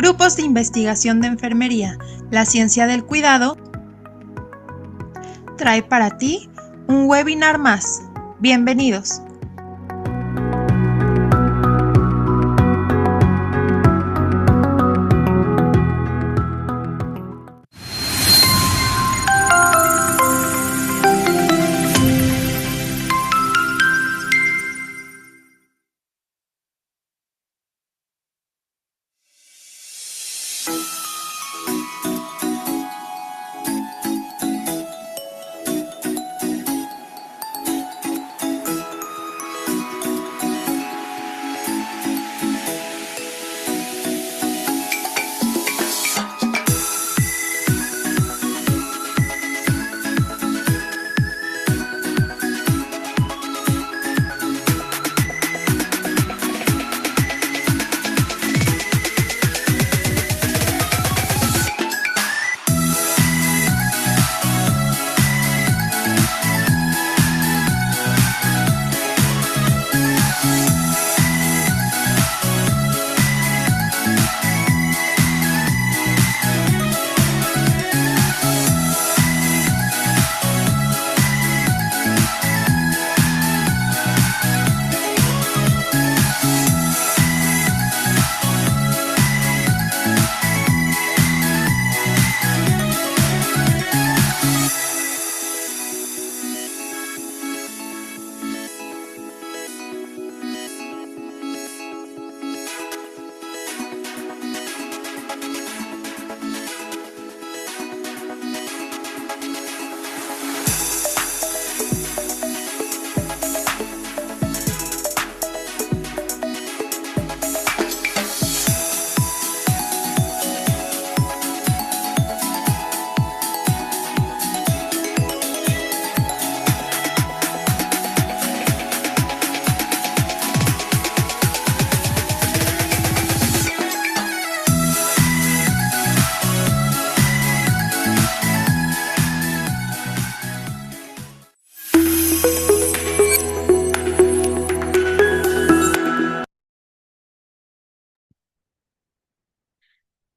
Grupos de Investigación de Enfermería, la Ciencia del Cuidado, trae para ti un webinar más. Bienvenidos.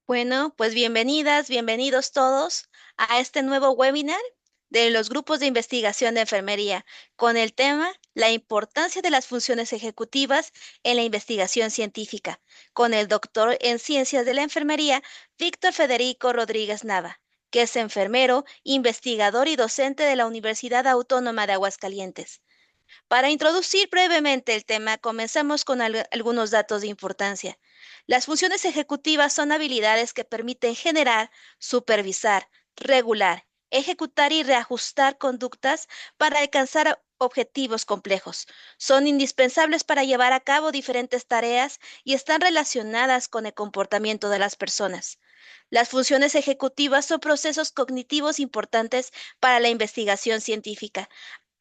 Bueno, pues bienvenidas, bienvenidos todos a este nuevo webinar de los grupos de investigación de enfermería con el tema La importancia de las funciones ejecutivas en la investigación científica, con el doctor en ciencias de la enfermería, Víctor Federico Rodríguez Nava, que es enfermero, investigador y docente de la Universidad Autónoma de Aguascalientes. Para introducir brevemente el tema, comenzamos con algunos datos de importancia. Las funciones ejecutivas son habilidades que permiten generar, supervisar, regular, ejecutar y reajustar conductas para alcanzar objetivos complejos. Son indispensables para llevar a cabo diferentes tareas y están relacionadas con el comportamiento de las personas. Las funciones ejecutivas son procesos cognitivos importantes para la investigación científica.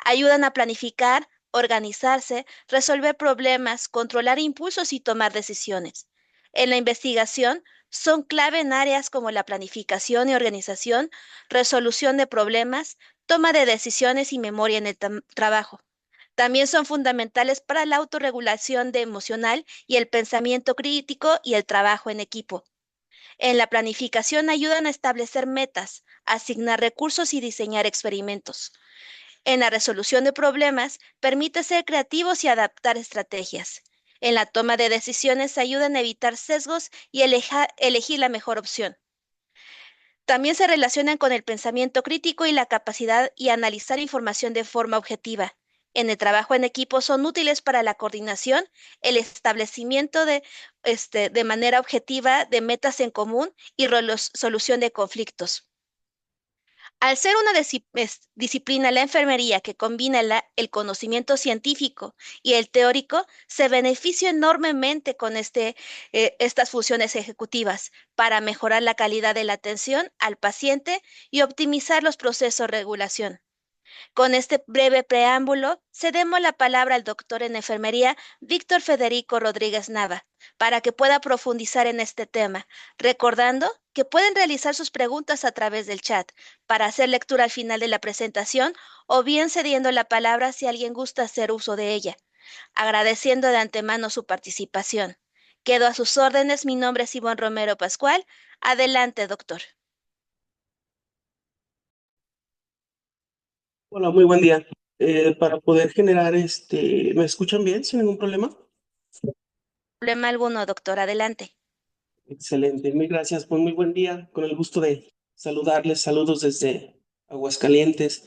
Ayudan a planificar, organizarse, resolver problemas, controlar impulsos y tomar decisiones. En la investigación, son clave en áreas como la planificación y organización, resolución de problemas, toma de decisiones y memoria en el trabajo. También son fundamentales para la autorregulación de emocional y el pensamiento crítico y el trabajo en equipo. En la planificación ayudan a establecer metas, asignar recursos y diseñar experimentos. En la resolución de problemas, permite ser creativos y adaptar estrategias. En la toma de decisiones ayudan a evitar sesgos y elegir la mejor opción. También se relacionan con el pensamiento crítico y la capacidad y analizar información de forma objetiva. En el trabajo en equipo son útiles para la coordinación, el establecimiento de manera objetiva de metas en común y solución de conflictos. Al ser una disciplina, la enfermería, que combina el conocimiento científico y el teórico, se beneficia enormemente con estas funciones ejecutivas para mejorar la calidad de la atención al paciente y optimizar los procesos de regulación. Con este breve preámbulo, cedemos la palabra al doctor en enfermería, Víctor Federico Rodríguez Nava, para que pueda profundizar en este tema, recordando que pueden realizar sus preguntas a través del chat para hacer lectura al final de la presentación o bien cediendo la palabra si alguien gusta hacer uso de ella, agradeciendo de antemano su participación. Quedo a sus órdenes. Mi nombre es Ivonne Romero Pascual. Adelante, doctor. Hola, muy buen día. Para poder generar ¿me escuchan bien sin ningún problema? Problema alguno, doctor. Adelante. Excelente, mil gracias. Pues muy buen día, con el gusto de saludarles, saludos desde Aguascalientes.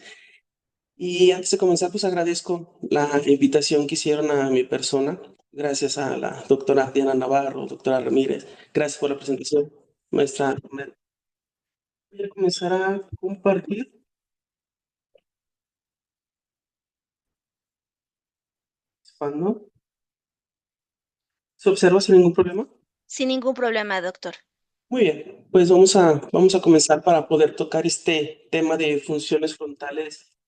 Y antes de comenzar, pues agradezco la invitación que hicieron a mi persona. Gracias a la doctora Diana Navarro, doctora Ramírez. Gracias por la presentación, maestra. Voy a comenzar a compartir. ¿No? ¿Se observa sin ningún problema? Sin ningún problema, doctor. Muy bien, pues vamos a comenzar para poder tocar este tema de funciones frontales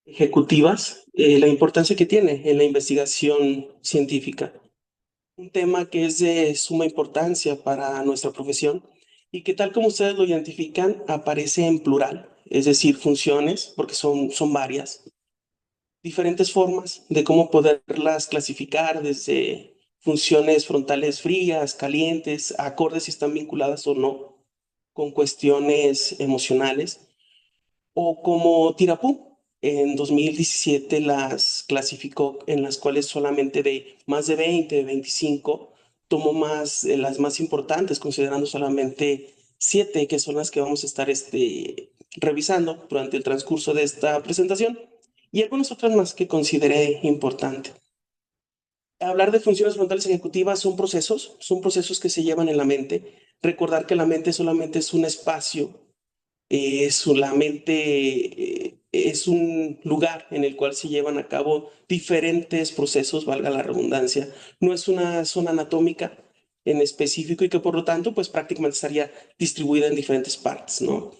ejecutivas, la importancia que tiene en la investigación científica. Un tema que es de suma importancia para nuestra profesión y que tal como ustedes lo identifican, aparece en plural, es decir, funciones, porque son varias, diferentes formas de cómo poderlas clasificar desde funciones frontales frías, calientes, acordes si están vinculadas o no con cuestiones emocionales, o como Tirapú. En 2017 las clasificó en las cuales solamente de más de 20, de 25, tomó las más importantes, considerando solamente 7, que son las que vamos a estar revisando durante el transcurso de esta presentación, y algunas otras más que consideré importante. Hablar de funciones frontales ejecutivas son procesos que se llevan en la mente. Recordar que la mente solamente es un espacio, solamente es un lugar en el cual se llevan a cabo diferentes procesos, valga la redundancia. No es una zona anatómica en específico y que por lo tanto, pues prácticamente estaría distribuida en diferentes partes, ¿no?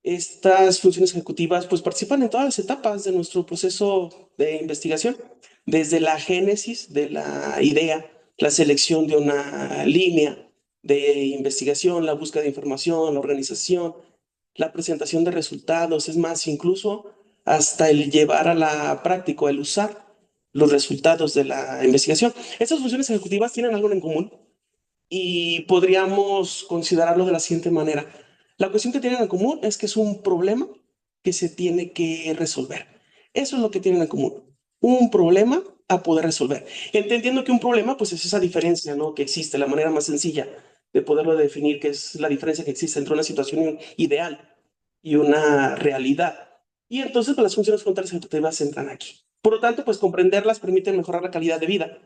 Estas funciones ejecutivas pues participan en todas las etapas de nuestro proceso de investigación, desde la génesis de la idea, la selección de una línea de investigación, la búsqueda de información, la organización, la presentación de resultados, es más, incluso hasta el llevar a la práctica, el usar los resultados de la investigación. Estas funciones ejecutivas tienen algo en común y podríamos considerarlo de la siguiente manera. La cuestión que tienen en común es que es un problema que se tiene que resolver. Eso es lo que tienen en común. Un problema a poder resolver. Entendiendo que un problema, pues es esa diferencia, ¿no? Que existe, la manera más sencilla de poderlo definir, que es la diferencia que existe entre una situación ideal y una realidad. Y entonces, pues, las funciones frontales ejecutivas entran aquí. Por lo tanto, pues comprenderlas permite mejorar la calidad de vida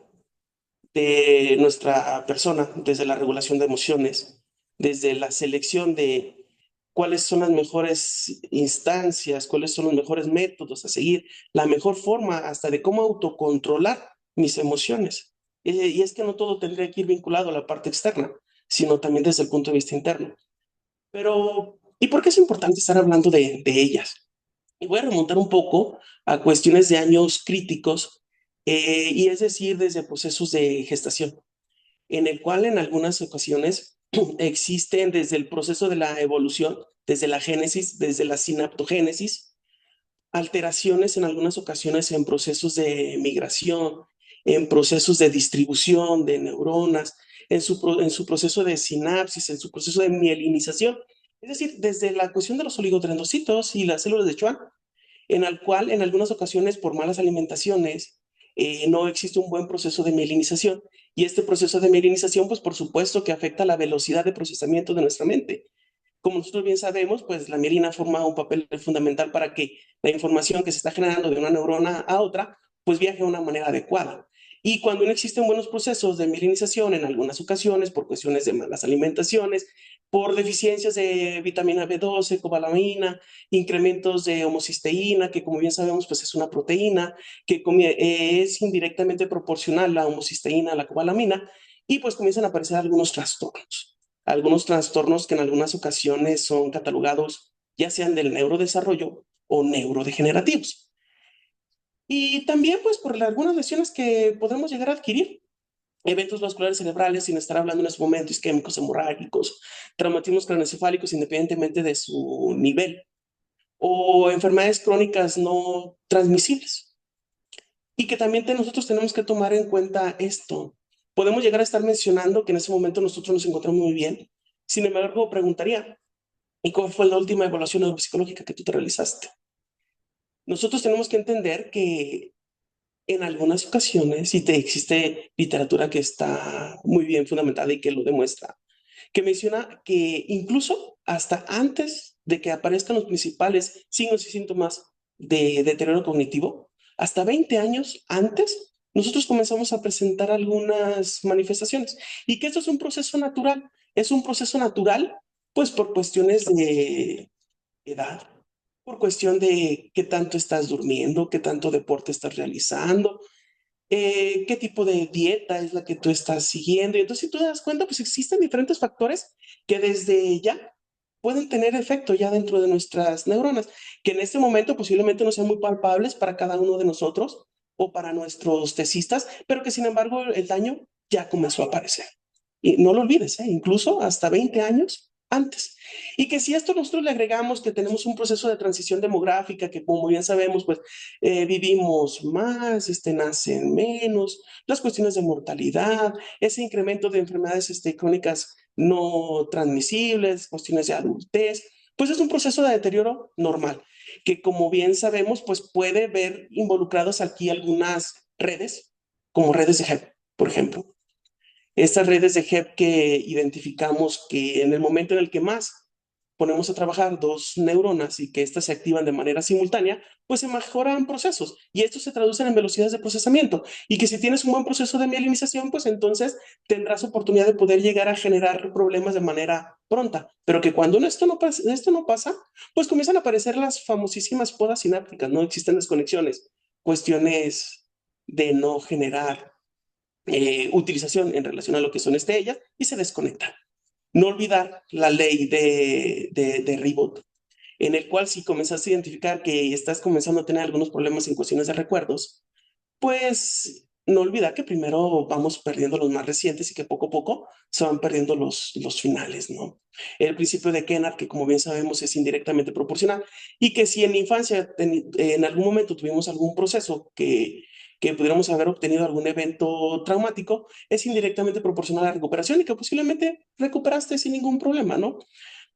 de nuestra persona, desde la regulación de emociones, desde la selección de cuáles son las mejores instancias, cuáles son los mejores métodos a seguir, la mejor forma hasta de cómo autocontrolar mis emociones. Y es que no todo tendría que ir vinculado a la parte externa, sino también desde el punto de vista interno. Pero, ¿y por qué es importante estar hablando de ellas? Y voy a remontar un poco a cuestiones de años críticos, y es decir, desde procesos de gestación, en el cual en algunas ocasiones existen desde el proceso de la evolución, desde la génesis, desde la sinaptogénesis, alteraciones en algunas ocasiones en procesos de migración, en procesos de distribución de neuronas, en su proceso de sinapsis, en su proceso de mielinización. Es decir, desde la cuestión de los oligodendrocitos y las células de Schwann, en el cual en algunas ocasiones por malas alimentaciones no existe un buen proceso de mielinización, y este proceso de mielinización pues por supuesto que afecta la velocidad de procesamiento de nuestra mente. Como nosotros bien sabemos, pues la mielina forma un papel fundamental para que la información que se está generando de una neurona a otra pues viaje de una manera adecuada. Y cuando no existen buenos procesos de mielinización, en algunas ocasiones, por cuestiones de malas alimentaciones, por deficiencias de vitamina B12, cobalamina, incrementos de homocisteína, que como bien sabemos, pues es una proteína que es indirectamente proporcional la homocisteína a la cobalamina, y pues comienzan a aparecer algunos trastornos que en algunas ocasiones son catalogados ya sean del neurodesarrollo o neurodegenerativos. Y también pues por algunas lesiones que podemos llegar a adquirir, eventos vasculares cerebrales, sin estar hablando en ese momento, isquémicos, hemorrágicos, traumatismos craneoencefálicos, independientemente de su nivel, o enfermedades crónicas no transmisibles. Y que también nosotros tenemos que tomar en cuenta esto. podemos llegar a estar mencionando que en ese momento nosotros nos encontramos muy bien. Sin embargo, preguntaría, ¿y cuál fue la última evaluación neuropsicológica que tú te realizaste? Nosotros tenemos que entender que en algunas ocasiones, y existe literatura que está muy bien fundamentada y que lo demuestra, que menciona que incluso hasta antes de que aparezcan los principales signos y síntomas de deterioro cognitivo, hasta 20 años antes, nosotros comenzamos a presentar algunas manifestaciones y que esto es un proceso natural, pues por cuestiones de edad, por cuestión de qué tanto estás durmiendo, qué tanto deporte estás realizando, qué tipo de dieta es la que tú estás siguiendo. Y entonces, si tú te das cuenta, pues existen diferentes factores que desde ya pueden tener efecto ya dentro de nuestras neuronas, que en este momento posiblemente no sean muy palpables para cada uno de nosotros o para nuestros tesistas, pero que sin embargo el daño ya comenzó a aparecer. Y no lo olvides, incluso hasta 20 años antes. Y que si a esto nosotros le agregamos que tenemos un proceso de transición demográfica, que como bien sabemos, pues vivimos más, nacen menos, las cuestiones de mortalidad, ese incremento de enfermedades crónicas no transmisibles, cuestiones de adultez, pues es un proceso de deterioro normal, que como bien sabemos, pues puede ver involucrados aquí algunas redes, como redes de HEP, por ejemplo. Estas redes de HEP que identificamos que en el momento en el que más ponemos a trabajar dos neuronas y que éstas se activan de manera simultánea, pues se mejoran procesos y estos se traducen en velocidades de procesamiento y que si tienes un buen proceso de mielinización, pues entonces tendrás oportunidad de poder llegar a generar problemas de manera pronta, pero que cuando esto no pasa, pues comienzan a aparecer las famosísimas podas sinápticas, no existen desconexiones, cuestiones de no generar utilización en relación a lo que son ellas y se desconectan. No olvidar la ley de Ribot, en el cual si comenzas a identificar que estás comenzando a tener algunos problemas en cuestiones de recuerdos, pues no olvidar que primero vamos perdiendo los más recientes y que poco a poco se van perdiendo los finales, ¿no? El principio de Kennard, que como bien sabemos es indirectamente proporcional, y que si en la infancia en algún momento tuvimos algún proceso que pudiéramos haber obtenido algún evento traumático, es indirectamente proporcional a la recuperación y que posiblemente recuperaste sin ningún problema, ¿no?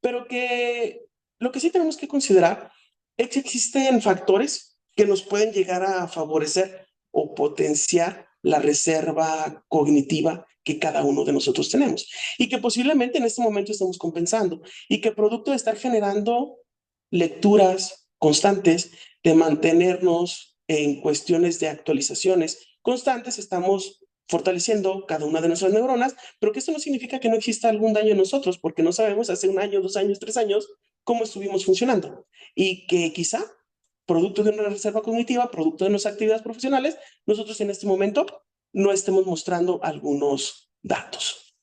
Pero que lo que sí tenemos que considerar es que existen factores que nos pueden llegar a favorecer o potenciar la reserva cognitiva que cada uno de nosotros tenemos y que posiblemente en este momento estamos compensando y que producto de estar generando lecturas constantes, de mantenernos en cuestiones de actualizaciones constantes, estamos fortaleciendo cada una de nuestras neuronas, pero que esto no significa que no exista algún daño en nosotros, porque no sabemos hace un año, 2 años, 3 años cómo estuvimos funcionando y que quizá producto de una reserva cognitiva, producto de nuestras actividades profesionales, nosotros en este momento no estemos mostrando algunos datos.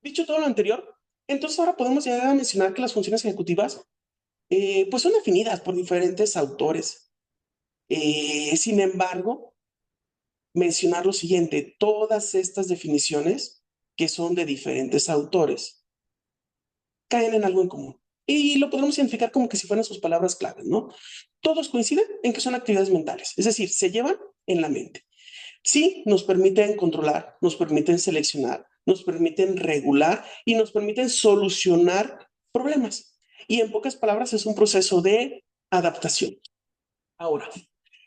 Dicho todo lo anterior, entonces ahora podemos llegar a mencionar que las funciones ejecutivas pues son definidas por diferentes autores. Sin embargo, mencionar lo siguiente, todas estas definiciones que son de diferentes autores caen en algo en común. Y lo podemos identificar como que si fueran sus palabras claves, ¿no? Todos coinciden en que son actividades mentales, es decir, se llevan en la mente. Sí, nos permiten controlar, nos permiten seleccionar, nos permiten regular y nos permiten solucionar problemas. Y en pocas palabras es un proceso de adaptación. Ahora,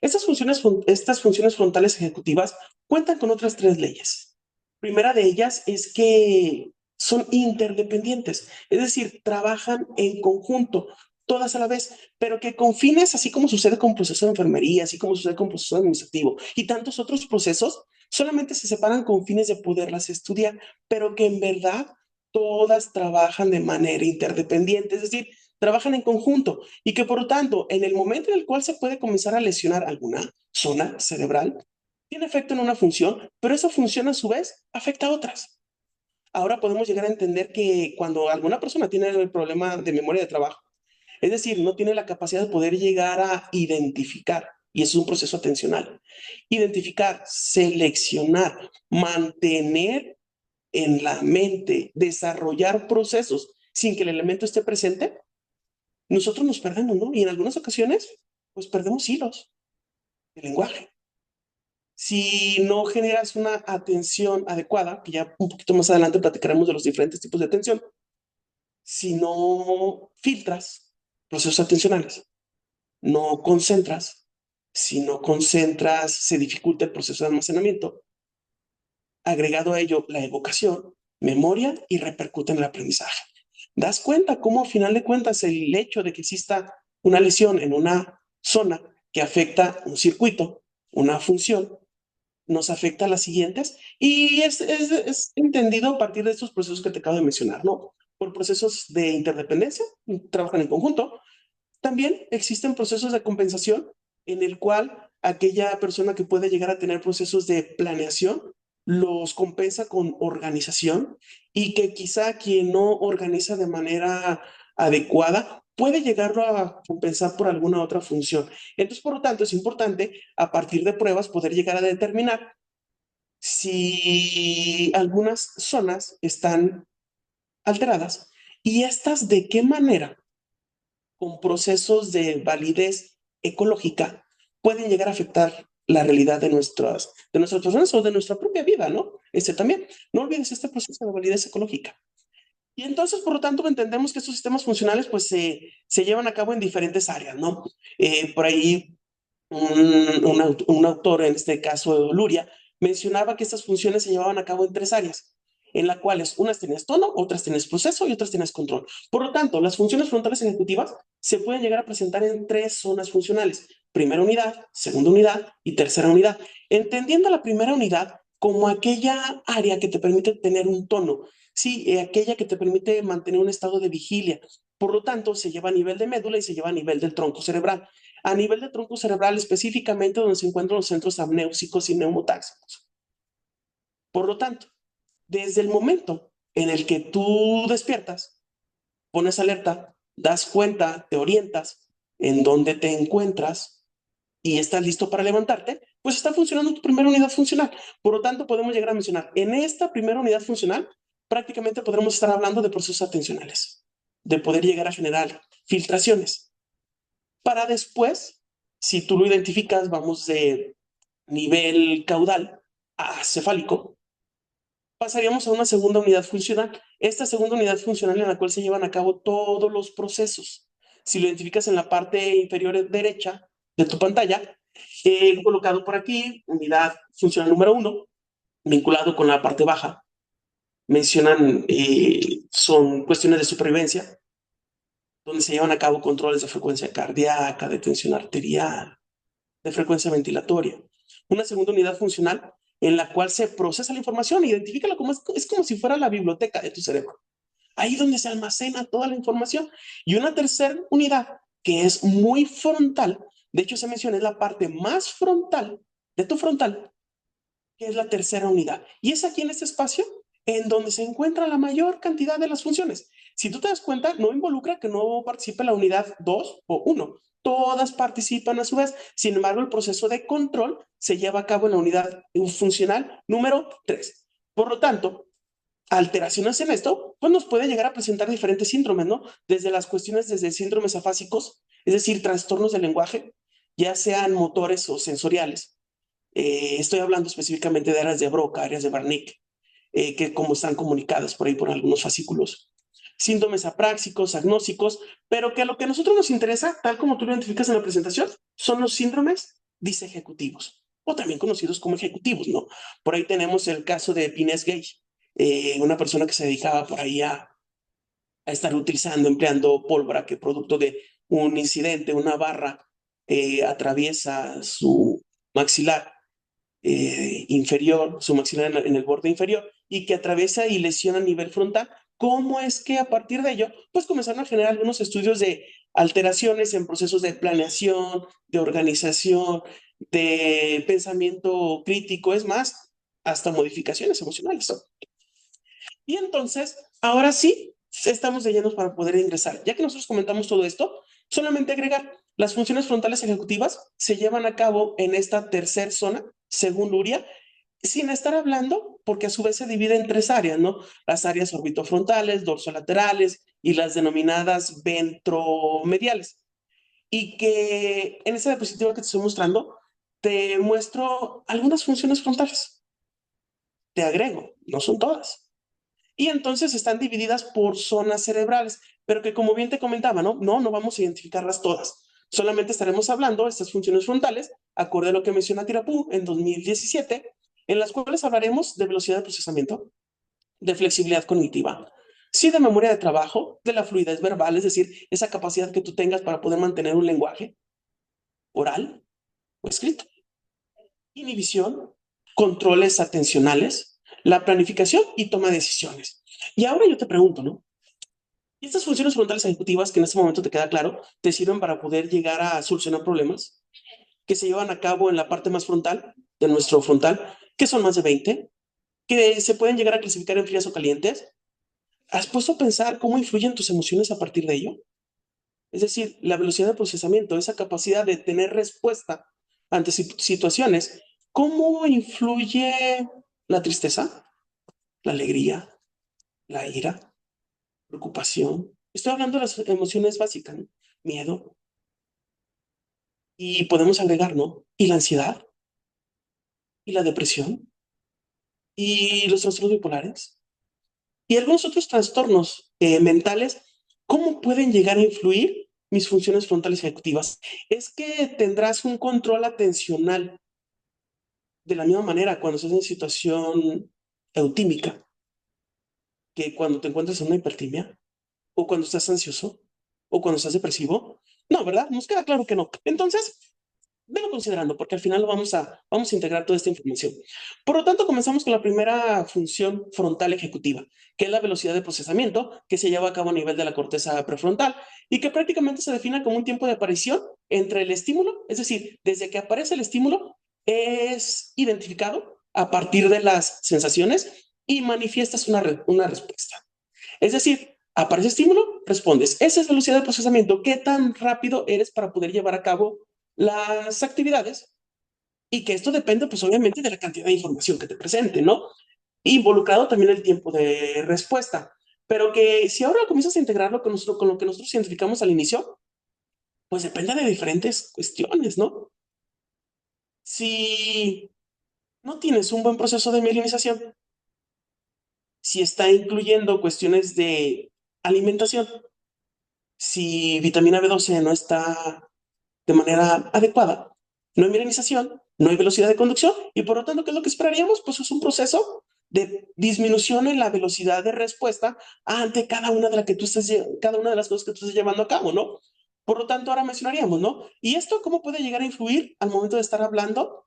estas funciones frontales ejecutivas cuentan con otras 3 leyes. Primera de ellas es que son interdependientes, es decir, trabajan en conjunto, todas a la vez, pero que con fines, así como sucede con proceso de enfermería, así como sucede con proceso administrativo y tantos otros procesos, solamente se separan con fines de poderlas estudiar, pero que en verdad todas trabajan de manera interdependiente, es decir, trabajan en conjunto y que por lo tanto, en el momento en el cual se puede comenzar a lesionar alguna zona cerebral, tiene efecto en una función, pero esa función a su vez afecta a otras. Ahora podemos llegar a entender que cuando alguna persona tiene el problema de memoria de trabajo, es decir, no tiene la capacidad de poder llegar a identificar, y eso es un proceso atencional, identificar, seleccionar, mantener en la mente, desarrollar procesos sin que el elemento esté presente, nosotros nos perdemos, ¿no? Y en algunas ocasiones, pues perdemos hilos de lenguaje. si no generas una atención adecuada, que ya un poquito más adelante platicaremos de los diferentes tipos de atención, si no filtras procesos atencionales, no concentras, si no concentras, se dificulta el proceso de almacenamiento. Agregado a ello la evocación, memoria y repercute en el aprendizaje. ¿Das cuenta cómo, a final de cuentas, el hecho de que exista una lesión en una zona que afecta un circuito, una función, nos afecta a las siguientes? Y es entendido a partir de estos procesos que te acabo de mencionar, ¿no? Por procesos de interdependencia, trabajan en conjunto. También existen procesos de compensación en el cual aquella persona que puede llegar a tener procesos de planeación los compensa con organización, y que quizá quien no organiza de manera adecuada puede llegarlo a compensar por alguna otra función. Entonces, por lo tanto, es importante a partir de pruebas poder llegar a determinar si algunas zonas están alteradas y estas de qué manera, con procesos de validez ecológica, pueden llegar a afectar la realidad de nuestras personas o de nuestra propia vida, ¿no? También, no olvides este proceso de validez ecológica. Y entonces, por lo tanto, entendemos que estos sistemas funcionales pues se llevan a cabo en diferentes áreas, ¿no? Por ahí un autor, en este caso Luria, mencionaba que estas funciones se llevaban a cabo en tres áreas, en las cuales unas tenías tono, otras tenías proceso y otras tenías control. Por lo tanto, las funciones frontales ejecutivas se pueden llegar a presentar en tres zonas funcionales: primera unidad, segunda unidad y tercera unidad, entendiendo la primera unidad como aquella área que te permite tener un tono, sí, aquella que te permite mantener un estado de vigilia. Por lo tanto, se lleva a nivel de médula y se lleva a nivel del tronco cerebral. A nivel de tronco cerebral, específicamente donde se encuentran los centros amnéusicos y neumotáxicos. Por lo tanto, desde el momento en el que tú despiertas, pones alerta, das cuenta, te orientas en dónde te encuentras y estás listo para levantarte, pues está funcionando tu primera unidad funcional. Por lo tanto, podemos llegar a mencionar, en esta primera unidad funcional, prácticamente podremos estar hablando de procesos atencionales, de poder llegar a generar filtraciones, para después, si tú lo identificas, vamos de nivel caudal a cefálico, pasaríamos a una segunda unidad funcional. Esta segunda unidad funcional en la cual se llevan a cabo todos los procesos. Si lo identificas en la parte inferior derecha de tu pantalla, he colocado por aquí unidad funcional número 1, vinculado con la parte baja. Mencionan, son cuestiones de supervivencia, donde se llevan a cabo controles de frecuencia cardíaca, de tensión arterial, de frecuencia ventilatoria. Una segunda unidad funcional en la cual se procesa la información, identifícala como es como si fuera la biblioteca de tu cerebro, ahí donde se almacena toda la información. Y una tercera unidad que es muy frontal, de hecho se menciona, es la parte más frontal de tu frontal, que es la tercera unidad. Y es aquí en este espacio en donde se encuentra la mayor cantidad de las funciones. Si tú te das cuenta, no involucra que no participe la unidad 2 o 1. Todas participan a su vez. Sin embargo, el proceso de control se lleva a cabo en la unidad funcional número 3. Por lo tanto, alteraciones en esto, pues nos puede llegar a presentar diferentes síndromes, ¿no? Desde las cuestiones, desde síndromes afásicos, es decir, trastornos del lenguaje, ya sean motores o sensoriales. Estoy hablando específicamente de áreas de Broca, áreas de Wernicke, que como están comunicadas por ahí por algunos fascículos. Síndromes apráxicos, agnósticos, pero que a lo que a nosotros nos interesa, tal como tú lo identificas en la presentación, son los síndromes disejecutivos, o también conocidos como ejecutivos, ¿no? Por ahí tenemos el caso de Pines Gage, una persona que se dedicaba por ahí a estar utilizando, empleando pólvora que producto de un incidente, una barra atraviesa su maxilar inferior, su maxilar en el borde inferior, y que atraviesa y lesiona a nivel frontal. ¿Cómo es que a partir de ello, pues comenzaron a generar algunos estudios de alteraciones en procesos de planeación, de organización, de pensamiento crítico, es más, hasta modificaciones emocionales? Y entonces, ahora sí, estamos de llenos para poder ingresar. Ya que nosotros comentamos todo esto, solamente agregar, las funciones frontales ejecutivas se llevan a cabo en esta tercera zona, según Luria, sin estar hablando, porque a su vez se divide en tres áreas, ¿no? Las áreas orbitofrontales, dorsolaterales y las denominadas ventromediales. Y que en esta diapositiva que te estoy mostrando, te muestro algunas funciones frontales. Te agrego, no son todas. Y entonces están divididas por zonas cerebrales, pero que como bien te comentaba, no vamos a identificarlas todas. Solamente estaremos hablando de estas funciones frontales, acorde a lo que menciona Tirapú en 2017, en las cuales hablaremos de velocidad de procesamiento, de flexibilidad cognitiva, sí de memoria de trabajo, de la fluidez verbal, es decir, esa capacidad que tú tengas para poder mantener un lenguaje oral o escrito, inhibición, controles atencionales, la planificación y toma de decisiones. Y ahora yo te pregunto, ¿no? ¿Y estas funciones frontales ejecutivas que en este momento te queda claro, te sirven para poder llegar a solucionar problemas que se llevan a cabo en la parte más frontal de nuestro frontal, que son más de 20, que se pueden llegar a clasificar en frías o calientes? ¿Has puesto a pensar cómo influyen tus emociones a partir de ello? Es decir, la velocidad de procesamiento, esa capacidad de tener respuesta ante situaciones, ¿cómo influye la tristeza, la alegría, la ira, preocupación? Estoy hablando de las emociones básicas, ¿no? Miedo. Y podemos agregar, ¿no? Y la ansiedad, y la depresión, y los trastornos bipolares, y algunos otros trastornos mentales. ¿Cómo pueden llegar a influir mis funciones frontales ejecutivas? Es que tendrás un control atencional de la misma manera cuando estás en situación eutímica que cuando te encuentras en una hipertimia, o cuando estás ansioso, o cuando estás depresivo. No, ¿verdad? Nos queda claro que no. Entonces, velo considerando, porque al final vamos a integrar toda esta información. Por lo tanto, comenzamos con la primera función frontal ejecutiva, que es la velocidad de procesamiento que se lleva a cabo a nivel de la corteza prefrontal y que prácticamente se define como un tiempo de aparición entre el estímulo, es decir, desde que aparece el estímulo, es identificado a partir de las sensaciones y manifiestas una respuesta. Es decir, aparece estímulo, respondes. Esa es velocidad de procesamiento. ¿Qué tan rápido eres para poder llevar a cabo las actividades? Y que esto depende, pues obviamente, de la cantidad de información que te presente, ¿no? Involucrado también el tiempo de respuesta. Pero que si ahora comienzas a integrarlo con lo que nosotros identificamos al inicio, pues depende de diferentes cuestiones, ¿no? Si no tienes un buen proceso de mielinización, si está incluyendo cuestiones de alimentación, si vitamina B12 no está de manera adecuada, no hay mielinización, no hay velocidad de conducción y por lo tanto, ¿qué es lo que esperaríamos? Pues es un proceso de disminución en la velocidad de respuesta ante cada una de las cosas que tú estés llevando a cabo, ¿no? Por lo tanto, ahora mencionaríamos, ¿no? ¿Y esto cómo puede llegar a influir al momento de estar hablando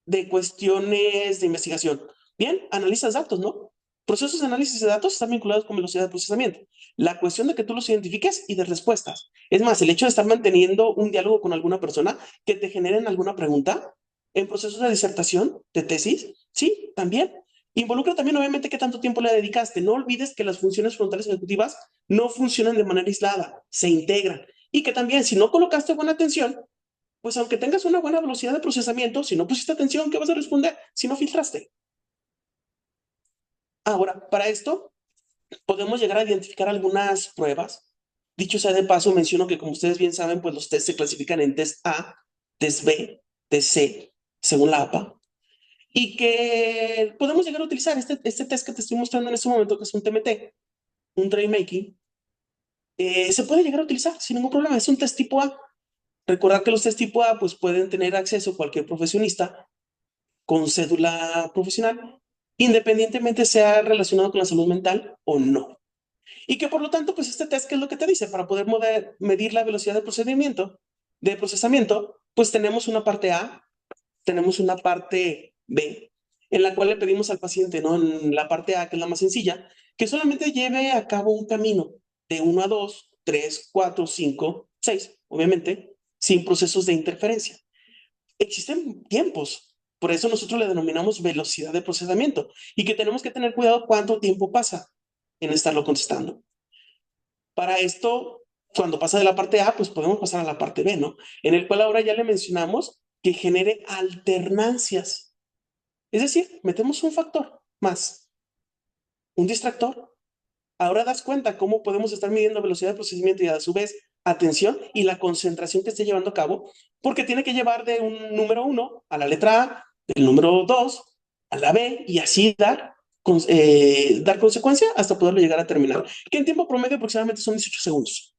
de cuestiones de investigación? Bien, analizas datos, ¿no? Procesos de análisis de datos están vinculados con velocidad de procesamiento. La cuestión de que tú los identifiques y de respuestas. Es más, el hecho de estar manteniendo un diálogo con alguna persona que te generen alguna pregunta en procesos de disertación, de tesis, sí, también. Involucra también, obviamente, qué tanto tiempo le dedicaste. No olvides que las funciones frontales ejecutivas no funcionan de manera aislada, se integran. Y que también, si no colocaste buena atención, pues aunque tengas una buena velocidad de procesamiento, si no pusiste atención, ¿qué vas a responder si no filtraste? Ahora, para esto, podemos llegar a identificar algunas pruebas. Dicho sea de paso, menciono que como ustedes bien saben, pues los tests se clasifican en test A, test B, test C, según la APA, y que podemos llegar a utilizar este test que te estoy mostrando en este momento, que es un TMT, un Tray Making, se puede llegar a utilizar sin ningún problema. Es un test tipo A. Recordar que los test tipo A pues pueden tener acceso cualquier profesionista con cédula profesional, independientemente sea relacionado con la salud mental o no. Y que por lo tanto, pues este test, ¿qué es lo que te dice? Para poder medir la velocidad de procesamiento, pues tenemos una parte A, tenemos una parte B, en la cual le pedimos al paciente, ¿no? En la parte A, que es la más sencilla, que solamente lleve a cabo un camino de 1 a 2, 3, 4, 5, 6, obviamente, sin procesos de interferencia. Existen tiempos, por eso nosotros le denominamos velocidad de procesamiento y que tenemos que tener cuidado cuánto tiempo pasa en estarlo contestando. Para esto, cuando pasa de la parte A, pues podemos pasar a la parte B, ¿no? En el cual ahora ya le mencionamos que genere alternancias. Es decir, metemos un factor más, un distractor. Ahora das cuenta cómo podemos estar midiendo velocidad de procesamiento y a su vez atención y la concentración que esté llevando a cabo, porque tiene que llevar de un número 1 a la letra A, del número 2 a la B, y así dar consecuencia hasta poderlo llegar a terminar, que en tiempo promedio aproximadamente son 18 segundos.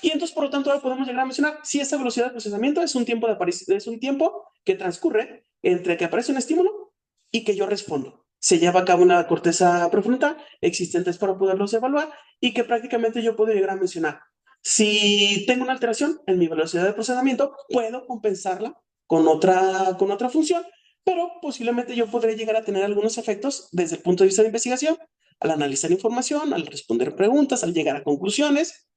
Y entonces, por lo tanto, ahora podemos llegar a mencionar si esa velocidad de procesamiento es un tiempo que transcurre entre que aparece un estímulo y que yo respondo. Se lleva a cabo una corteza prefrontal existentes para poderlos evaluar, y que prácticamente yo puedo llegar a mencionar. Si tengo una alteración en mi velocidad de procesamiento, puedo compensarla con otra función, pero posiblemente yo podré llegar a tener algunos efectos desde el punto de vista de investigación, al analizar información, al responder preguntas, al llegar a conclusiones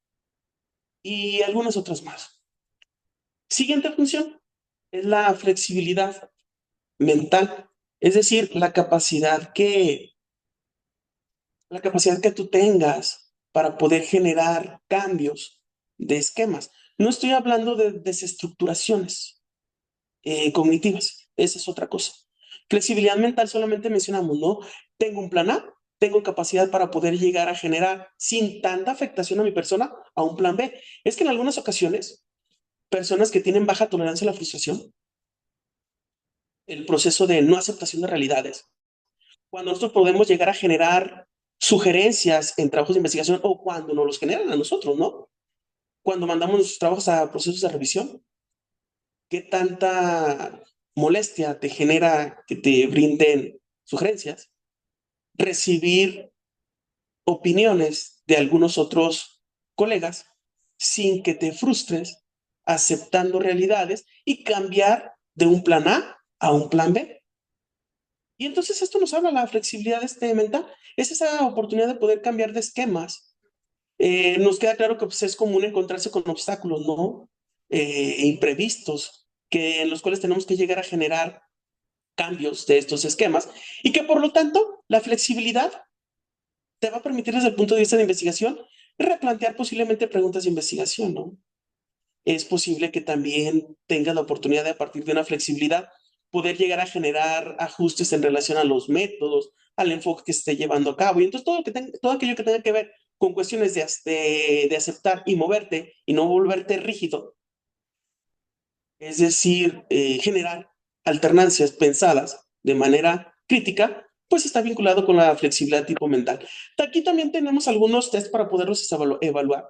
y algunas otras más. Siguiente función es la flexibilidad mental, es decir, la capacidad que tú tengas para poder generar cambios de esquemas. No estoy hablando de desestructuraciones cognitivas, esa es otra cosa. Flexibilidad mental solamente mencionamos, ¿no? Tengo un plan A, tengo capacidad para poder llegar a generar sin tanta afectación a mi persona a un plan B. Es que en algunas ocasiones, personas que tienen baja tolerancia a la frustración, el proceso de no aceptación de realidades, cuando nosotros podemos llegar a generar sugerencias en trabajos de investigación o cuando nos los generan a nosotros, ¿no? Cuando mandamos nuestros trabajos a procesos de revisión, ¿qué tanta molestia te genera que te brinden sugerencias? Recibir opiniones de algunos otros colegas sin que te frustres, aceptando realidades y cambiar de un plan A un plan B. Y entonces esto nos habla de la flexibilidad mental, es esa oportunidad de poder cambiar de esquemas. Nos queda claro que pues, es común encontrarse con obstáculos, ¿no? Imprevistos, en los cuales tenemos que llegar a generar cambios de estos esquemas, y que por lo tanto la flexibilidad te va a permitir desde el punto de vista de investigación replantear posiblemente preguntas de investigación, ¿no? Es posible que también tengas la oportunidad de, a partir de una flexibilidad, poder llegar a generar ajustes en relación a los métodos, al enfoque que se esté llevando a cabo. Y entonces todo aquello que tenga que ver con cuestiones de aceptar y moverte y no volverte rígido, es decir, generar alternancias pensadas de manera crítica, pues está vinculado con la flexibilidad tipo mental. Aquí también tenemos algunos test para poderlos evaluar,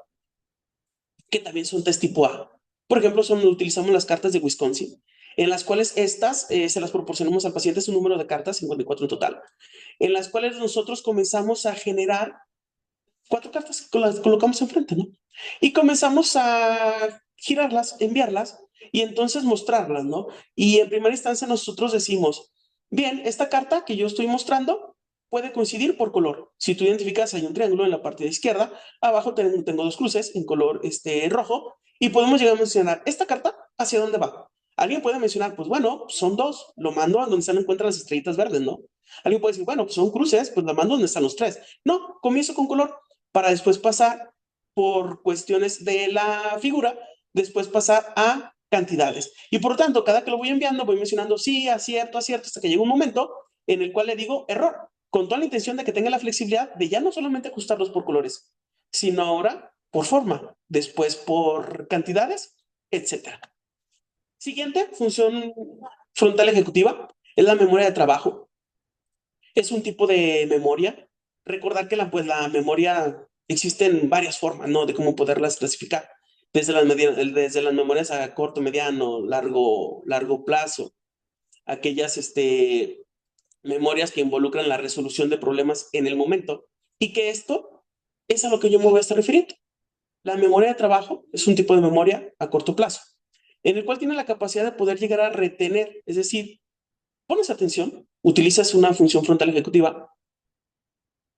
que también son test tipo A. Por ejemplo, utilizamos las cartas de Wisconsin, en las cuales estas se las proporcionamos al paciente, es un número de cartas, 54 en total, en las cuales nosotros comenzamos a generar 4 cartas que las colocamos enfrente, ¿no? Y comenzamos a girarlas, enviarlas y entonces mostrarlas, ¿no? Y en primera instancia nosotros decimos, bien, esta carta que yo estoy mostrando puede coincidir por color. Si tú identificas, hay un triángulo en la parte de izquierda, abajo tengo 2 cruces en color rojo, y podemos llegar a mencionar, ¿esta carta hacia dónde va? Alguien puede mencionar, pues bueno, son 2, lo mando a donde se encuentran las estrellitas verdes, ¿no? Alguien puede decir, bueno, pues son cruces, pues la mando donde están los 3. No, comienzo con color para después pasar por cuestiones de la figura, después pasar a cantidades. Y por lo tanto, cada que lo voy enviando, voy mencionando sí, acierto, hasta que llega un momento en el cual le digo error, con toda la intención de que tenga la flexibilidad de ya no solamente ajustarlos por colores, sino ahora por forma, después por cantidades, etc. Siguiente función frontal ejecutiva es la memoria de trabajo. Es un tipo de memoria. Recordar que la memoria existen varias formas, ¿no? De cómo poderlas clasificar. Desde las memorias a corto, mediano, largo plazo. Aquellas memorias que involucran la resolución de problemas en el momento. Y que esto es a lo que yo me voy a estar refiriendo. La memoria de trabajo es un tipo de memoria a corto plazo, en el cual tiene la capacidad de poder llegar a retener, es decir, pones atención, utilizas una función frontal ejecutiva,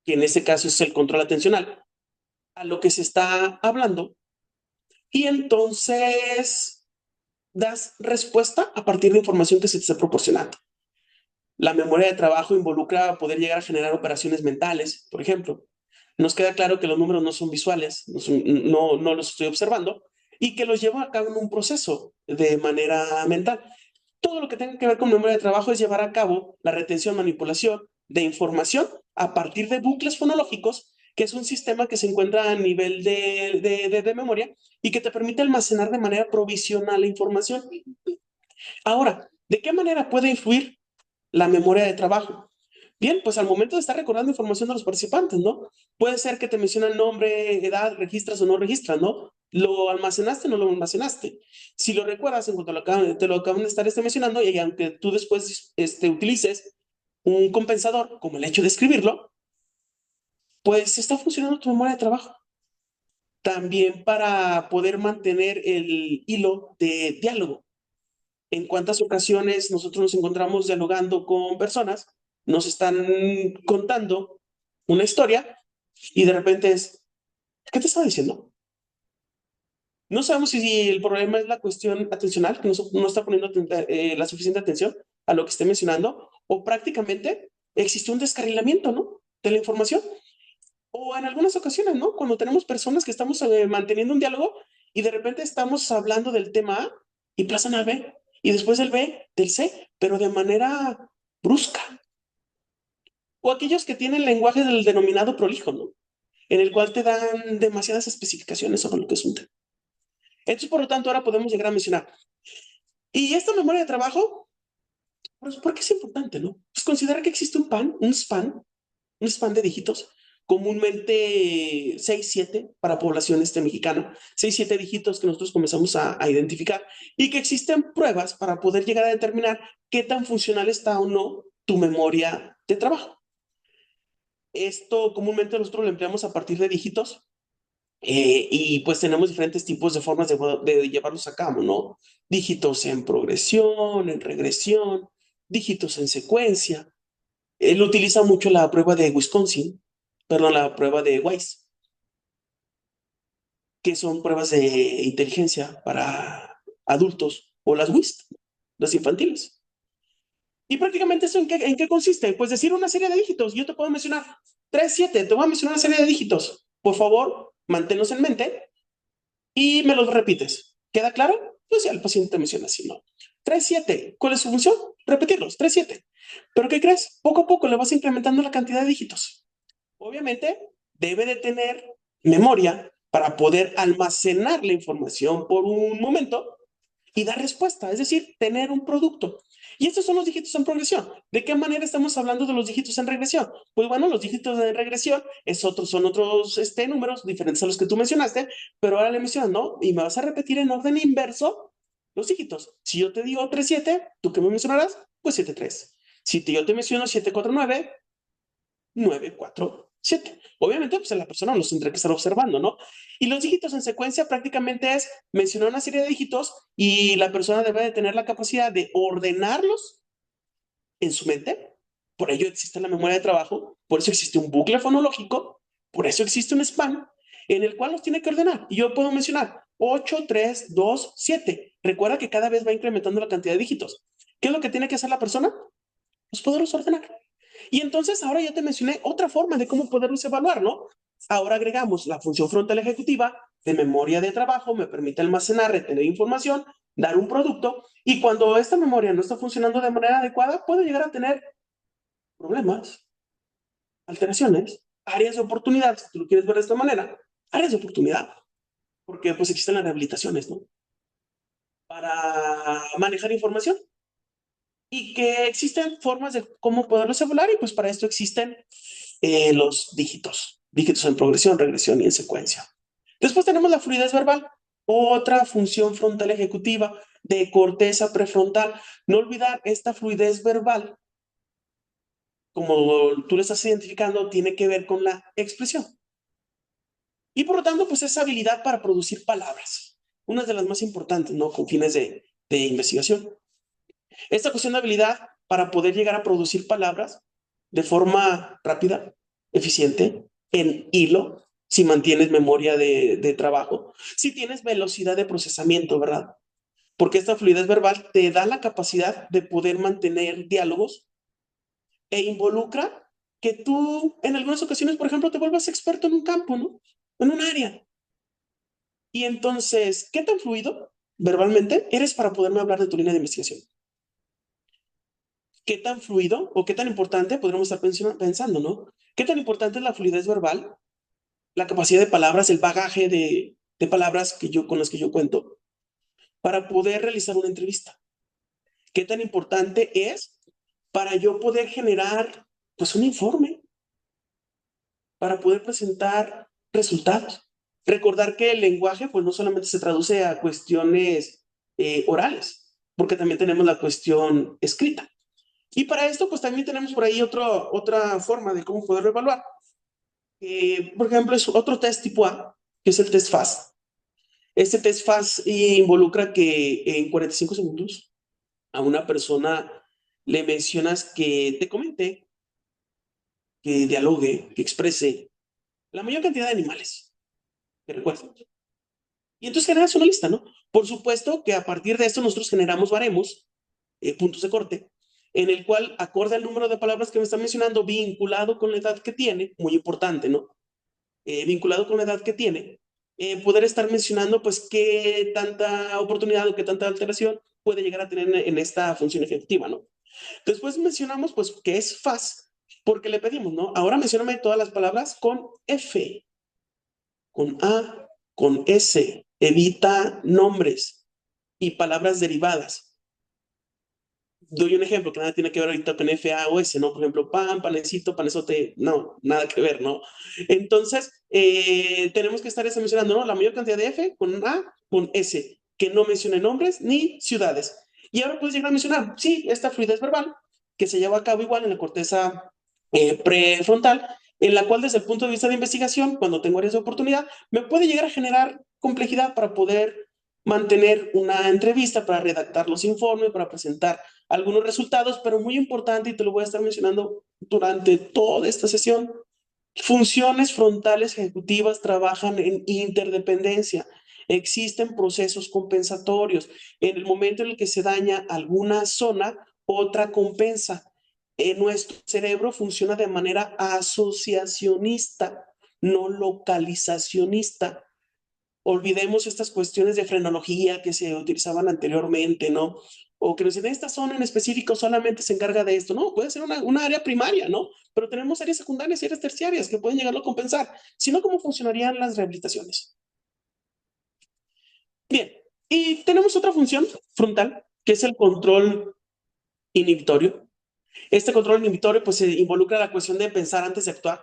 que en este caso es el control atencional, a lo que se está hablando, y entonces das respuesta a partir de información que se te está proporcionando. La memoria de trabajo involucra poder llegar a generar operaciones mentales, por ejemplo. Nos queda claro que los números no son visuales, no los estoy observando, y que los llevo a cabo en un proceso de manera mental. Todo lo que tenga que ver con memoria de trabajo es llevar a cabo la retención, manipulación de información a partir de bucles fonológicos que es un sistema que se encuentra a nivel de memoria y que te permite almacenar de manera provisional la información. Ahora, ¿de qué manera puede influir la memoria de trabajo? Bien, pues al momento de estar recordando información de los participantes, ¿no? Puede ser que te mencionan nombre, edad, registras o no registras, ¿no? ¿Lo almacenaste o no lo almacenaste? Si lo recuerdas, en cuanto te lo acaban de estar mencionando, y aunque tú después utilices un compensador, como el hecho de escribirlo, pues está funcionando tu memoria de trabajo. También para poder mantener el hilo de diálogo. En cuántas ocasiones nosotros nos encontramos dialogando con personas, nos están contando una historia y de repente es, ¿qué te estaba diciendo? No sabemos si el problema es la cuestión atencional, que no está poniendo la suficiente atención a lo que esté mencionando, o prácticamente existe un descarrilamiento, ¿no? De la información. O en algunas ocasiones, ¿no? Cuando tenemos personas que estamos manteniendo un diálogo y de repente estamos hablando del tema A y pasan al B y después del B del C, pero de manera brusca. O aquellos que tienen lenguaje del denominado prolijo, ¿no? En el cual te dan demasiadas especificaciones sobre lo que es un tema. Entonces, por lo tanto, ahora podemos llegar a mencionar. Y esta memoria de trabajo, pues, ¿por qué es importante, no? Pues considera que existe un span de dígitos, comúnmente 6 7 para población mexicana, 6 7 dígitos que nosotros comenzamos a identificar y que existen pruebas para poder llegar a determinar qué tan funcional está o no tu memoria de trabajo. Esto comúnmente nosotros lo empleamos a partir de dígitos y pues tenemos diferentes tipos de formas de llevarlos a cabo, ¿no? Dígitos en progresión, en regresión, dígitos en secuencia. Él utiliza mucho la prueba de Wisconsin, perdón, la prueba de Wise, que son pruebas de inteligencia para adultos, o las WIST, las infantiles. Y prácticamente eso ¿en qué consiste? Pues decir una serie de dígitos. Yo te puedo mencionar 3 7, te voy a mencionar una serie de dígitos. Por favor, manténlos en mente y me los repites. ¿Queda claro? Pues ya el paciente te menciona así, ¿no? 3 7, ¿cuál es su función? Repetirlos, 3 7. ¿Pero qué crees? Poco a poco le vas incrementando la cantidad de dígitos. Obviamente, debe de tener memoria para poder almacenar la información por un momento y dar respuesta, es decir, tener un producto. Y estos son los dígitos en progresión. ¿De qué manera estamos hablando de los dígitos en regresión? Pues bueno, los dígitos en regresión son otros números diferentes a los que tú mencionaste, pero ahora le mencionas, ¿no? Y me vas a repetir en orden inverso los dígitos. Si yo te digo 3 7, ¿tú qué me mencionarás? Pues 7 3. Si yo te menciono 7 4 9, 9 4 7. Obviamente, pues la persona nos tendrá que estar observando, ¿no? Y los dígitos en secuencia prácticamente es mencionar una serie de dígitos y la persona debe de tener la capacidad de ordenarlos en su mente. Por ello existe la memoria de trabajo, por eso existe un bucle fonológico, por eso existe un span en el cual los tiene que ordenar. Y yo puedo mencionar 8 3 2 7. Recuerda que cada vez va incrementando la cantidad de dígitos. ¿Qué es lo que tiene que hacer la persona? Pues poderlos ordenar. Y entonces ahora ya te mencioné otra forma de cómo poderlos evaluar, ¿no? Ahora agregamos la función frontal ejecutiva de memoria de trabajo, me permite almacenar, retener información, dar un producto, y cuando esta memoria no está funcionando de manera adecuada, puede llegar a tener problemas, alteraciones, áreas de oportunidad, si tú lo quieres ver de esta manera, áreas de oportunidad, porque pues existen las rehabilitaciones, ¿no? Para manejar información y que existen formas de cómo poderlos evaluar y pues para esto existen los dígitos en progresión, regresión y en secuencia. Después tenemos la fluidez verbal, otra función frontal ejecutiva de corteza prefrontal. No olvidar esta fluidez verbal, como tú lo estás identificando, tiene que ver con la expresión. Y por lo tanto, pues esa habilidad para producir palabras, una de las más importantes, ¿no? Con fines de investigación. Esta cuestión de habilidad para poder llegar a producir palabras de forma rápida, eficiente, en hilo, si mantienes memoria de trabajo, si tienes velocidad de procesamiento, ¿verdad? Porque esta fluidez verbal te da la capacidad de poder mantener diálogos e involucra que tú en algunas ocasiones, por ejemplo, te vuelvas experto en un campo, ¿no? En un área. Y entonces, ¿qué tan fluido verbalmente eres para poderme hablar de tu línea de investigación? ¿Qué tan fluido o qué tan importante podríamos estar pensando, ¿no? ¿Qué tan importante es la fluidez verbal la capacidad de palabras, el bagaje de palabras con las que yo cuento para poder realizar una entrevista. ¿Qué tan importante es para yo poder generar pues un informe, para poder presentar resultados? Recordar que el lenguaje pues no solamente se traduce a cuestiones orales, porque también tenemos la cuestión escrita. Y para esto pues también tenemos por ahí otra forma de cómo poderlo evaluar. Por ejemplo, es otro test tipo A, que es el test FAST. Este test FAST involucra que en 45 segundos a una persona le mencionas que te comente, que dialogue, que exprese la mayor cantidad de animales que recuerden. Y entonces generas una lista, ¿no? Por supuesto que a partir de esto nosotros generamos baremos, puntos de corte, en el cual, acorde al número de palabras que me están mencionando, vinculado con la edad que tiene, muy importante, ¿no? Vinculado con la edad que tiene, poder estar mencionando, pues, qué tanta oportunidad o qué tanta alteración puede llegar a tener en esta función efectiva, ¿no? Después mencionamos, pues, que es fast, porque le pedimos, ¿no? Ahora mencióname todas las palabras con F, con A, con S, evita nombres y palabras derivadas. Doy un ejemplo que nada tiene que ver ahorita con F, A o S, ¿no? Por ejemplo, pan, panecito, panezote, no, nada que ver, ¿no? Entonces, tenemos que estar mencionando, ¿no? La mayor cantidad de F con A, con S, que no mencione nombres ni ciudades. Y ahora puedes llegar a mencionar, sí, esta fluidez verbal, que se lleva a cabo igual en la corteza prefrontal, en la cual desde el punto de vista de investigación, cuando tengo áreas de oportunidad, me puede llegar a generar complejidad para poder mantener una entrevista, para redactar los informes, para presentar algunos resultados, pero muy importante, y te lo voy a estar mencionando durante toda esta sesión, funciones frontales ejecutivas trabajan en interdependencia. Existen procesos compensatorios. En el momento en el que se daña alguna zona, otra compensa. Nuestro cerebro funciona de manera asociacionista, no localizacionista. Olvidemos estas cuestiones de frenología que se utilizaban anteriormente, ¿no? O que nos dicen, esta zona en específico solamente se encarga de esto. No, puede ser una área primaria, ¿no? Pero tenemos áreas secundarias y áreas terciarias que pueden llegarlo a compensar. Si no, ¿cómo funcionarían las rehabilitaciones? Bien, y tenemos otra función frontal, que es el control inhibitorio. Este control inhibitorio, pues, se involucra la cuestión de pensar antes de actuar,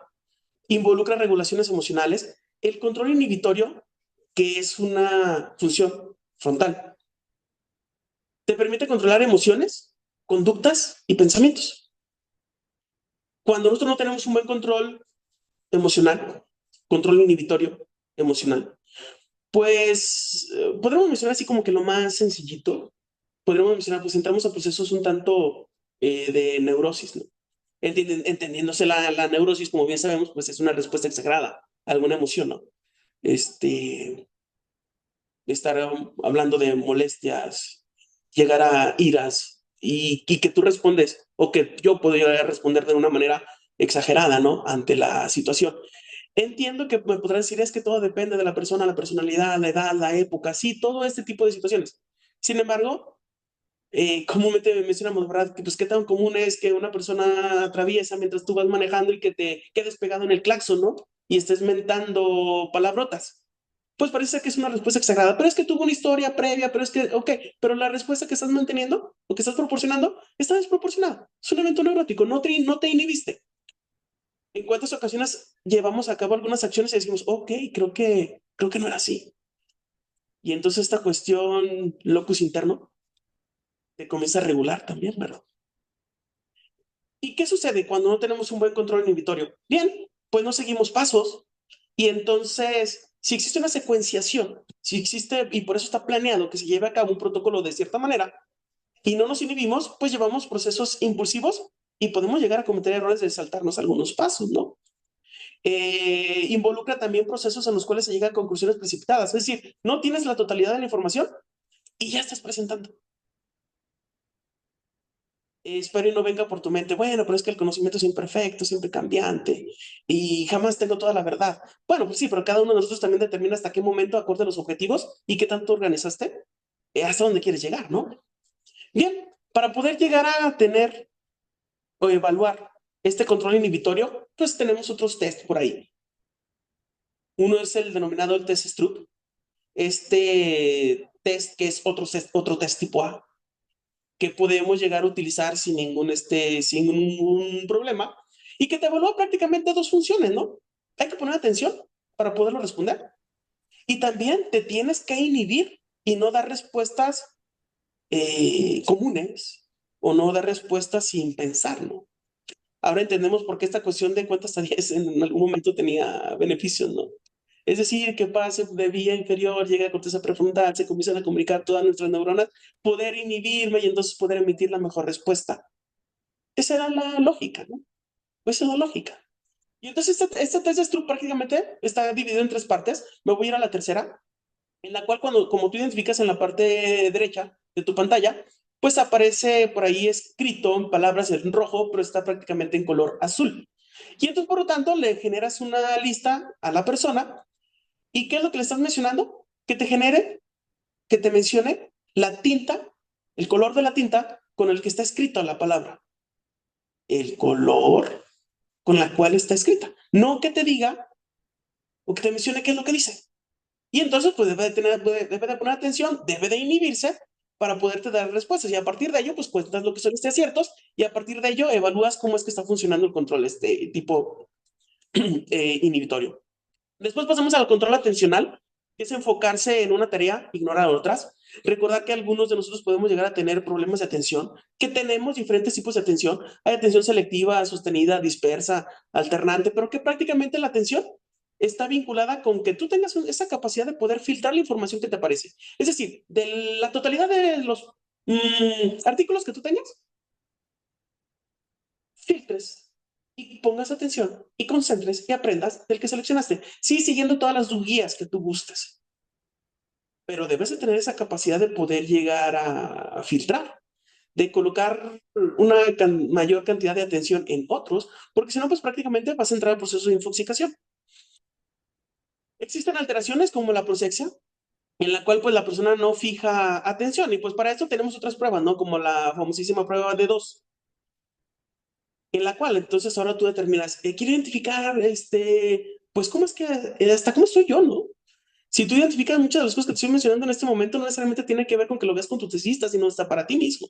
involucra regulaciones emocionales. El control inhibitorio, que es una función frontal, te permite controlar emociones, conductas y pensamientos. Cuando nosotros no tenemos un buen control emocional, control inhibitorio emocional, pues podemos mencionar así como que lo más sencillito, podríamos mencionar, pues entramos a procesos un tanto de neurosis, ¿no? Entendiéndose la neurosis, como bien sabemos, pues es una respuesta exagerada a alguna emoción, ¿no? Estar hablando de molestias, llegar a iras y que tú respondes o que yo podría responder de una manera exagerada, ¿no? Ante la situación. Entiendo que me podrás decir es que todo depende de la persona, la personalidad, la edad, la época, sí, todo este tipo de situaciones. Sin embargo, comúnmente mencionamos, ¿verdad? Que pues qué tan común es que una persona atraviesa mientras tú vas manejando y que te quedes pegado en el claxon, ¿no? Y estés mentando palabrotas. Pues parece que es una respuesta exagerada, pero es que tuvo una historia previa, pero es que, ok, pero la respuesta que estás manteniendo o que estás proporcionando está desproporcionada. Es un evento neurótico, no te inhibiste. ¿En cuántas ocasiones llevamos a cabo algunas acciones y decimos, ok, creo que no era así? Y entonces esta cuestión locus interno te comienza a regular también, ¿verdad? ¿Y qué sucede cuando no tenemos un buen control inhibitorio? Bien, pues no seguimos pasos y entonces, si existe una secuenciación, si existe, y por eso está planeado que se lleve a cabo un protocolo de cierta manera, y no nos inhibimos, pues llevamos procesos impulsivos y podemos llegar a cometer errores de saltarnos algunos pasos, ¿no? Involucra también procesos en los cuales se llega a conclusiones precipitadas, es decir, no tienes la totalidad de la información y ya estás presentando. Espero y no venga por tu mente, bueno, pero es que el conocimiento es imperfecto, siempre cambiante y jamás tengo toda la verdad. Bueno, pues sí, pero cada uno de nosotros también determina hasta qué momento acorde a los objetivos y qué tanto organizaste, hasta dónde quieres llegar, ¿no? Bien, para poder llegar a tener o evaluar este control inhibitorio, pues tenemos otros test por ahí. Uno es el denominado el test Stroop, este test que es otro test tipo A, que podemos llegar a utilizar sin ningún problema y que te evalúa prácticamente dos funciones, ¿no? Hay que poner atención para poderlo responder y también te tienes que inhibir y no dar respuestas comunes o no dar respuestas sin pensar, ¿no? Ahora entendemos por qué esta cuestión de cuentas a 10 en algún momento tenía beneficios, ¿no? Es decir, que pase de vía inferior, llega a corteza prefrontal, se comienzan a comunicar todas nuestras neuronas, poder inhibirme y entonces poder emitir la mejor respuesta. Esa era la lógica, ¿no? Esa es la lógica. Y entonces este test de Stroop prácticamente está dividido en tres partes. Me voy a ir a la tercera, en la cual como tú identificas en la parte derecha de tu pantalla, pues aparece por ahí escrito en palabras en rojo, pero está prácticamente en color azul. Y entonces, por lo tanto, le generas una lista a la persona. ¿Y qué es lo que le estás mencionando? Que te genere, que te mencione la tinta, el color de la tinta con el que está escrita la palabra. El color con la cual está escrita. No que te diga o que te mencione qué es lo que dice. Y entonces, pues debe de poner atención, debe de inhibirse para poderte dar respuestas. Y a partir de ello, pues cuentas lo que son estos aciertos y a partir de ello evalúas cómo es que está funcionando el control, este tipo inhibitorio. Después pasamos al control atencional, que es enfocarse en una tarea, ignorar otras. Recordar que algunos de nosotros podemos llegar a tener problemas de atención, que tenemos diferentes tipos de atención. Hay atención selectiva, sostenida, dispersa, alternante, pero que prácticamente la atención está vinculada con que tú tengas esa capacidad de poder filtrar la información que te aparece. Es decir, de la totalidad de los artículos que tú tengas, filtres y pongas atención y concentres y aprendas del que seleccionaste. Sí, siguiendo todas las guías que tú gustes, pero debes de tener esa capacidad de poder llegar a filtrar, de colocar una mayor cantidad de atención en otros, porque si no, pues prácticamente vas a entrar al proceso de infoxicación. Existen alteraciones como la prosexia, en la cual pues la persona no fija atención y pues para esto tenemos otras pruebas, ¿no? Como la famosísima prueba de dos, en la cual entonces ahora tú determinas, quiero identificar, pues cómo es que, hasta cómo estoy yo, ¿no? Si tú identificas muchas de las cosas que te estoy mencionando en este momento, no necesariamente tiene que ver con que lo veas con tu tesista, sino hasta para ti mismo.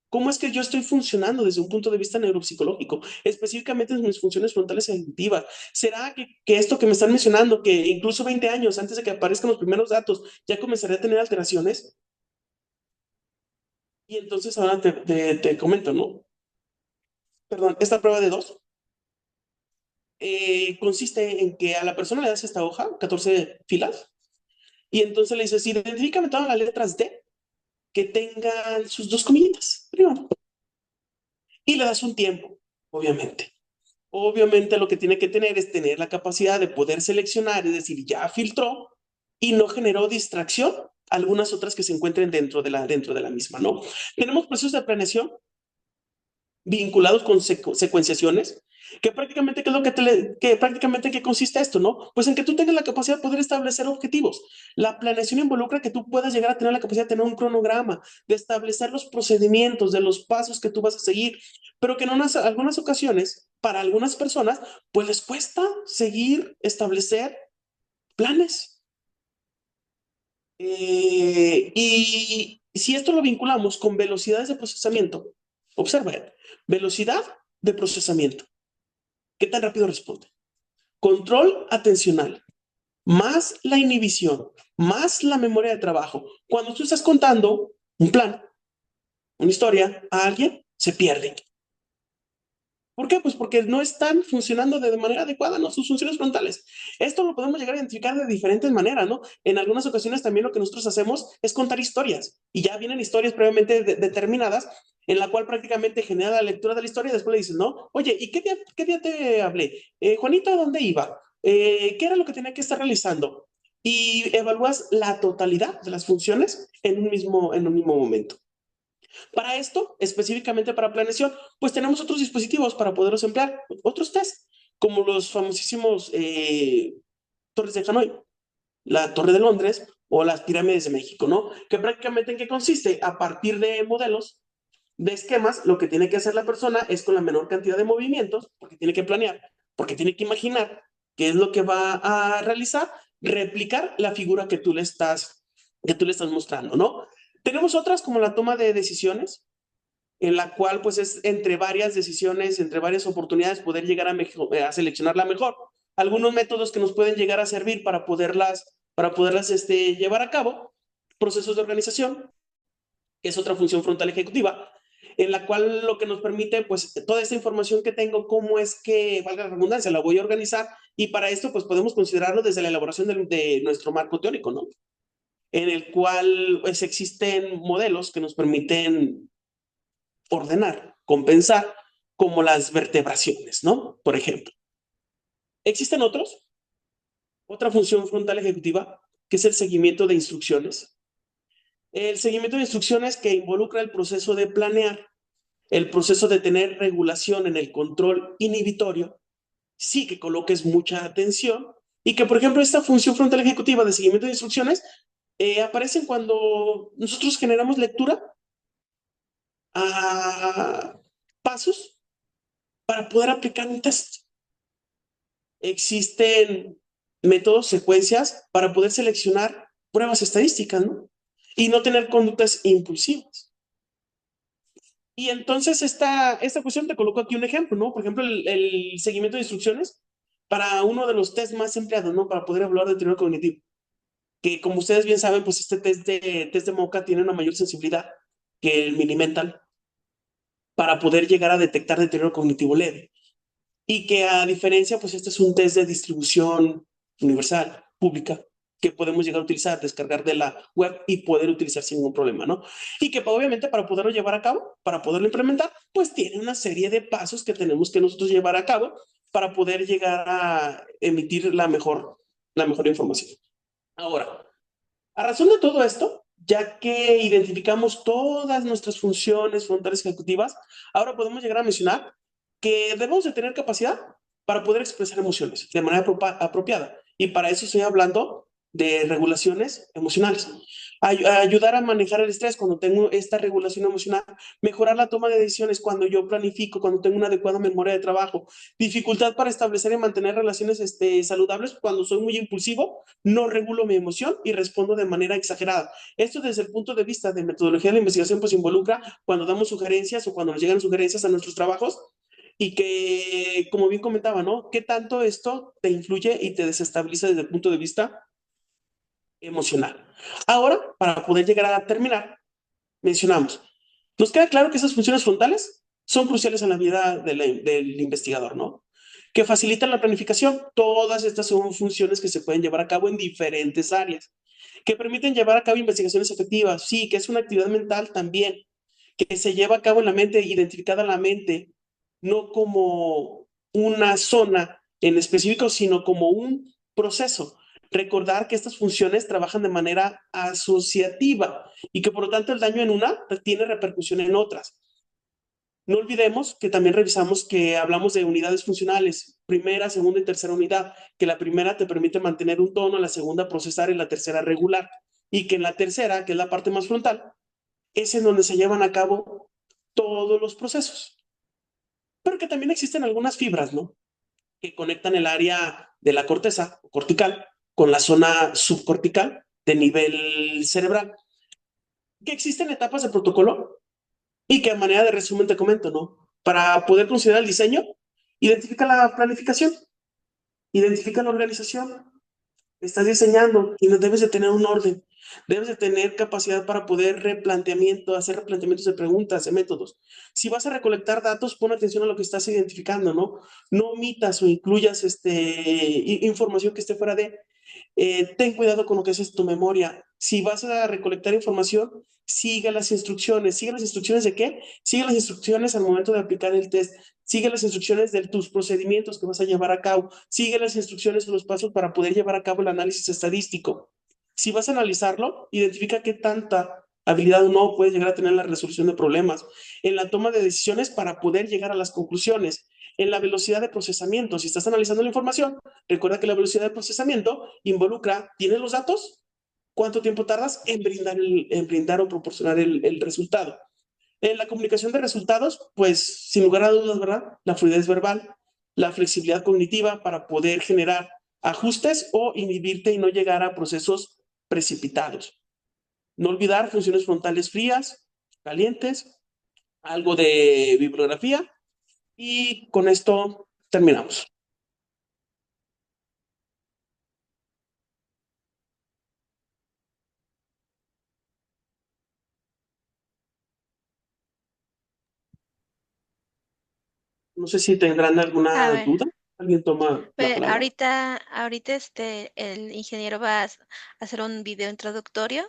¿Cómo es que yo estoy funcionando desde un punto de vista neuropsicológico, específicamente en mis funciones frontales ejecutivas? ¿Será que esto que me están mencionando, que incluso 20 años antes de que aparezcan los primeros datos, ya comenzaría a tener alteraciones? Y entonces ahora te comento, ¿no? Perdón, esta prueba de dos consiste en que a la persona le das esta hoja, 14 filas, y entonces le dices, identifícame todas las letras D que tengan sus dos comillitas, primero, y le das un tiempo, obviamente. Obviamente lo que tiene que tener es tener la capacidad de poder seleccionar, es decir, ya filtró y no generó distracción algunas otras que se encuentren dentro de la misma, ¿no? Tenemos procesos de planeación vinculados con secuenciaciones, que prácticamente, ¿qué es lo que prácticamente qué consiste esto, no? Pues en que tú tengas la capacidad de poder establecer objetivos. La planeación involucra que tú puedas llegar a tener la capacidad de tener un cronograma, de establecer los procedimientos, de los pasos que tú vas a seguir, pero que en algunas ocasiones, para algunas personas, pues les cuesta seguir, establecer planes. Y si esto lo vinculamos con velocidades de procesamiento, observa, velocidad de procesamiento. ¿Qué tan rápido responde? Control atencional, más la inhibición, más la memoria de trabajo. Cuando tú estás contando un plan, una historia a alguien, se pierde. ¿Por qué? Pues porque no están funcionando de manera adecuada, ¿no? Sus funciones frontales. Esto lo podemos llegar a identificar de diferentes maneras, ¿no? En algunas ocasiones también lo que nosotros hacemos es contar historias y ya vienen historias previamente determinadas en la cual prácticamente genera la lectura de la historia y después le dices, ¿no? Oye, ¿y qué día te hablé? Juanito, ¿a dónde iba? ¿Qué era lo que tenía que estar realizando? Y evalúas la totalidad de las funciones en un mismo momento. Para esto, específicamente para planeación, pues tenemos otros dispositivos para poderlos emplear, otros test, como los famosísimos torres de Hanoi, la Torre de Londres o las pirámides de México, ¿no? Que prácticamente en qué consiste, a partir de modelos, de esquemas, lo que tiene que hacer la persona es con la menor cantidad de movimientos, porque tiene que planear, porque tiene que imaginar, ¿Qué es lo que va a realizar? Replicar la figura que tú le estás mostrando, ¿no? Tenemos otras como la toma de decisiones, en la cual pues es entre varias decisiones, entre varias oportunidades poder llegar a seleccionar la mejor. Algunos métodos que nos pueden llegar a servir para poderlas llevar a cabo. Procesos de organización, que es otra función frontal ejecutiva, en la cual lo que nos permite, pues, toda esta información que tengo, cómo es que, valga la redundancia, la voy a organizar, y para esto, pues, podemos considerarlo desde la elaboración de nuestro marco teórico, ¿no? En el cual, pues, existen modelos que nos permiten ordenar, compensar, como las vertebraciones, ¿no? Por ejemplo. Existen otra función frontal ejecutiva, que es el seguimiento de instrucciones. El seguimiento de instrucciones que involucra el proceso de planear, el proceso de tener regulación en el control inhibitorio, sí que coloques mucha atención y que, por ejemplo, esta función frontal ejecutiva de seguimiento de instrucciones aparece cuando nosotros generamos lectura a pasos para poder aplicar un test. Existen métodos, secuencias para poder seleccionar pruebas estadísticas, ¿no? Y no tener conductas impulsivas. Y entonces esta cuestión te coloco aquí un ejemplo, ¿no? Por ejemplo, el seguimiento de instrucciones para uno de los test más empleados, ¿no? Para poder hablar de deterioro cognitivo. Que como ustedes bien saben, pues este test de MoCA tiene una mayor sensibilidad que el Mini-Mental para poder llegar a detectar deterioro cognitivo leve. Y que a diferencia, pues este es un test de distribución universal, pública, que podemos llegar a utilizar, descargar de la web y poder utilizar sin ningún problema, ¿no? Y que obviamente para poderlo llevar a cabo, para poderlo implementar, pues tiene una serie de pasos que tenemos que nosotros llevar a cabo para poder llegar a emitir la mejor información. Ahora, a razón de todo esto, ya que identificamos todas nuestras funciones frontales ejecutivas, ahora podemos llegar a mencionar que debemos de tener capacidad para poder expresar emociones de manera apropiada. Y para eso estoy hablando de regulaciones emocionales. Ayudar a manejar el estrés cuando tengo esta regulación emocional, mejorar la toma de decisiones cuando yo planifico, cuando tengo una adecuada memoria de trabajo, dificultad para establecer y mantener relaciones saludables cuando soy muy impulsivo, no regulo mi emoción y respondo de manera exagerada. Esto desde el punto de vista de metodología de la investigación pues involucra cuando damos sugerencias o cuando nos llegan sugerencias a nuestros trabajos y que, como bien comentaba, ¿no? ¿Qué tanto esto te influye y te desestabiliza desde el punto de vista emocional? Ahora, para poder llegar a terminar, mencionamos, nos queda claro que esas funciones frontales son cruciales en la vida del investigador, ¿no? Que facilitan la planificación. Todas estas son funciones que se pueden llevar a cabo en diferentes áreas, que permiten llevar a cabo investigaciones efectivas, sí, que es una actividad mental también, que se lleva a cabo en la mente, identificada en la mente, no como una zona en específico, sino como un proceso. Recordar que estas funciones trabajan de manera asociativa y que por lo tanto el daño en una tiene repercusión en otras. No olvidemos que también revisamos que hablamos de unidades funcionales, primera, segunda y tercera unidad, que la primera te permite mantener un tono, la segunda procesar y la tercera regular. Y que en la tercera, que es la parte más frontal, es en donde se llevan a cabo todos los procesos. Pero que también existen algunas fibras, ¿no? Que conectan el área de la corteza cortical con la zona subcortical de nivel cerebral. Que existen etapas de protocolo y que a manera de resumen te comento, ¿no? Para poder considerar el diseño, identifica la planificación, identifica la organización. Estás diseñando y no debes de tener un orden. Debes de tener capacidad para poder hacer replanteamientos de preguntas, de métodos. Si vas a recolectar datos, pon atención a lo que estás identificando, ¿no? No omitas o incluyas información que esté fuera de. Ten cuidado con lo que haces tu memoria. Si vas a recolectar información, sigue las instrucciones. ¿Sigue las instrucciones de qué? Sigue las instrucciones al momento de aplicar el test. Sigue las instrucciones de tus procedimientos que vas a llevar a cabo. Sigue las instrucciones o los pasos para poder llevar a cabo el análisis estadístico. Si vas a analizarlo, identifica qué tanta habilidad o no puedes llegar a tener en la resolución de problemas, en la toma de decisiones para poder llegar a las conclusiones, en la velocidad de procesamiento. Si estás analizando la información, recuerda que la velocidad de procesamiento involucra, ¿tienes los datos? ¿Cuánto tiempo tardas en brindar o proporcionar el resultado? En la comunicación de resultados, pues sin lugar a dudas, ¿verdad? La fluidez verbal, la flexibilidad cognitiva para poder generar ajustes o inhibirte y no llegar a procesos precipitados. No olvidar funciones frontales frías, calientes, algo de bibliografía y con esto terminamos. No sé si tendrán A alguna ver, duda. ¿Alguien toma la palabra? ahorita el ingeniero va a hacer un video introductorio.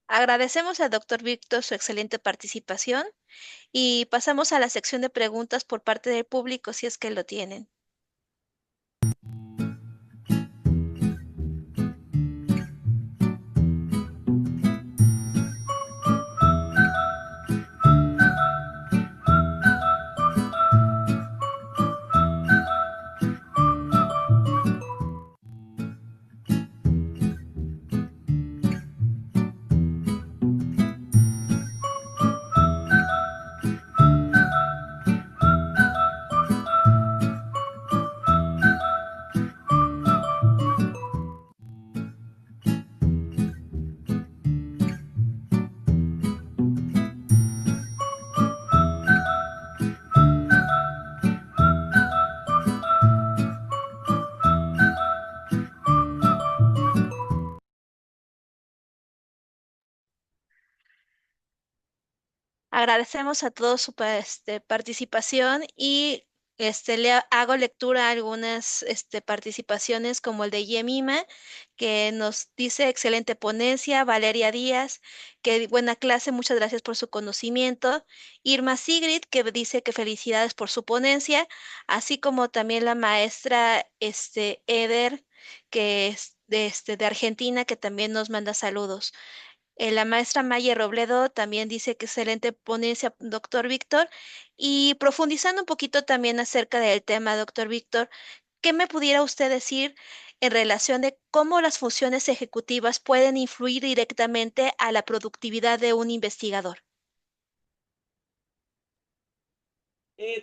Agradecemos al doctor Víctor su excelente participación y pasamos a la sección de preguntas por parte del público si es que lo tienen. Agradecemos a todos su participación y hago lectura a algunas participaciones como el de Yemima, que nos dice excelente ponencia, Valeria Díaz, que buena clase, muchas gracias por su conocimiento, Irma Sigrid, que dice que felicidades por su ponencia, así como también la maestra Eder, que es de Argentina, que también nos manda saludos. La maestra Maya Robledo también dice que excelente ponencia, doctor Víctor. Y profundizando un poquito también acerca del tema, doctor Víctor, ¿qué me pudiera usted decir en relación de cómo las funciones ejecutivas pueden influir directamente a la productividad de un investigador?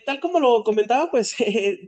Tal como lo comentaba, pues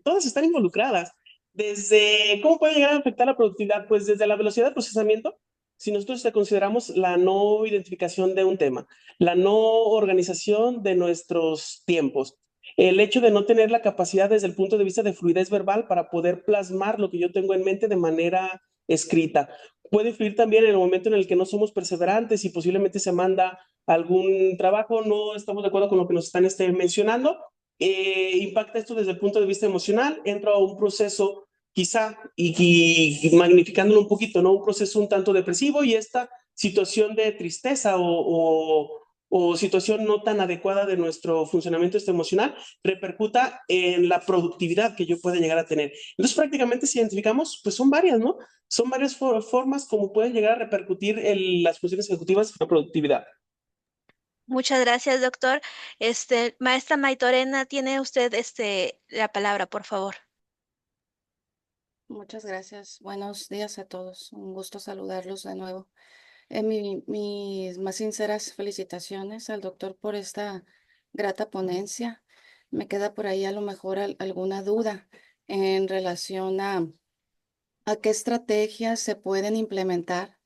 todas están involucradas. Desde cómo puede llegar a afectar la productividad, pues desde la velocidad de procesamiento, si nosotros consideramos la no identificación de un tema, la no organización de nuestros tiempos, el hecho de no tener la capacidad desde el punto de vista de fluidez verbal para poder plasmar lo que yo tengo en mente de manera escrita. Puede influir también en el momento en el que no somos perseverantes y posiblemente se manda algún trabajo, no estamos de acuerdo con lo que nos están mencionando, impacta esto desde el punto de vista emocional, entra a un proceso quizá, y magnificándolo un poquito, ¿no? Un proceso un tanto depresivo y esta situación de tristeza o situación no tan adecuada de nuestro funcionamiento emocional repercuta en la productividad que yo pueda llegar a tener. Entonces, prácticamente, si identificamos, pues son varias, ¿no? Son varias formas como pueden llegar a repercutir en las funciones ejecutivas en la productividad. Muchas gracias, doctor. Maestra Maitorena, tiene usted la palabra, por favor. Muchas gracias. Buenos días a todos. Un gusto saludarlos de nuevo. Mis más sinceras felicitaciones al doctor por esta grata ponencia. Me queda por ahí a lo mejor alguna duda en relación a qué estrategias se pueden implementar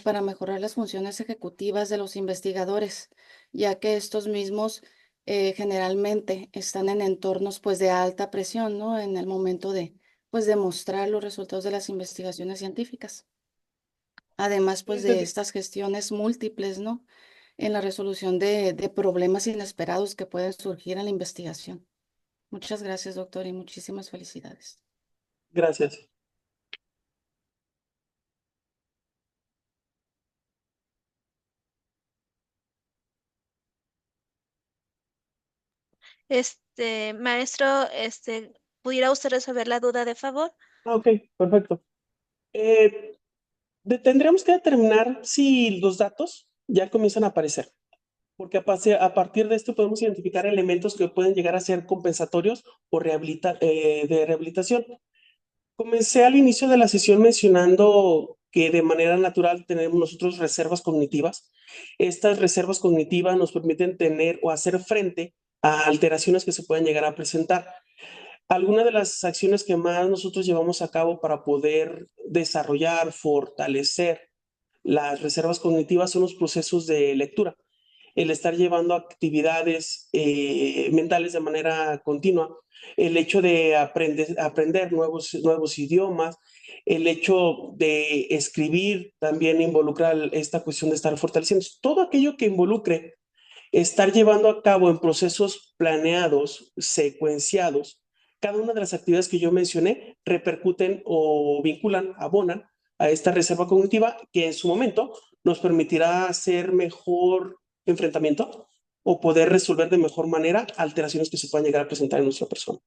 para mejorar las funciones ejecutivas de los investigadores, ya que estos mismos generalmente están en entornos pues de alta presión, ¿no? En el momento de pues de mostrar los resultados de las investigaciones científicas. Además pues de estas gestiones múltiples, ¿no? En la resolución de problemas inesperados que pueden surgir en la investigación. Muchas gracias, doctor, y muchísimas felicidades. Gracias. Maestro, ¿pudiera usted resolver la duda de favor? Ok, perfecto. Tendríamos que determinar si los datos ya comienzan a aparecer, porque a partir de esto podemos identificar elementos que pueden llegar a ser compensatorios o de rehabilitación. Comencé al inicio de la sesión mencionando que de manera natural tenemos nosotros reservas cognitivas. Estas reservas cognitivas nos permiten tener o hacer frente a alteraciones que se pueden llegar a presentar. Algunas de las acciones que más nosotros llevamos a cabo para poder desarrollar, fortalecer las reservas cognitivas son los procesos de lectura. El estar llevando actividades mentales de manera continua, el hecho de aprender nuevos idiomas, el hecho de escribir también involucra esta cuestión de estar fortaleciendo. Todo aquello que involucre estar llevando a cabo en procesos planeados, secuenciados, cada una de las actividades que yo mencioné repercuten o vinculan, abonan a esta reserva cognitiva que en su momento nos permitirá hacer mejor enfrentamiento o poder resolver de mejor manera alteraciones que se puedan llegar a presentar en nuestra persona.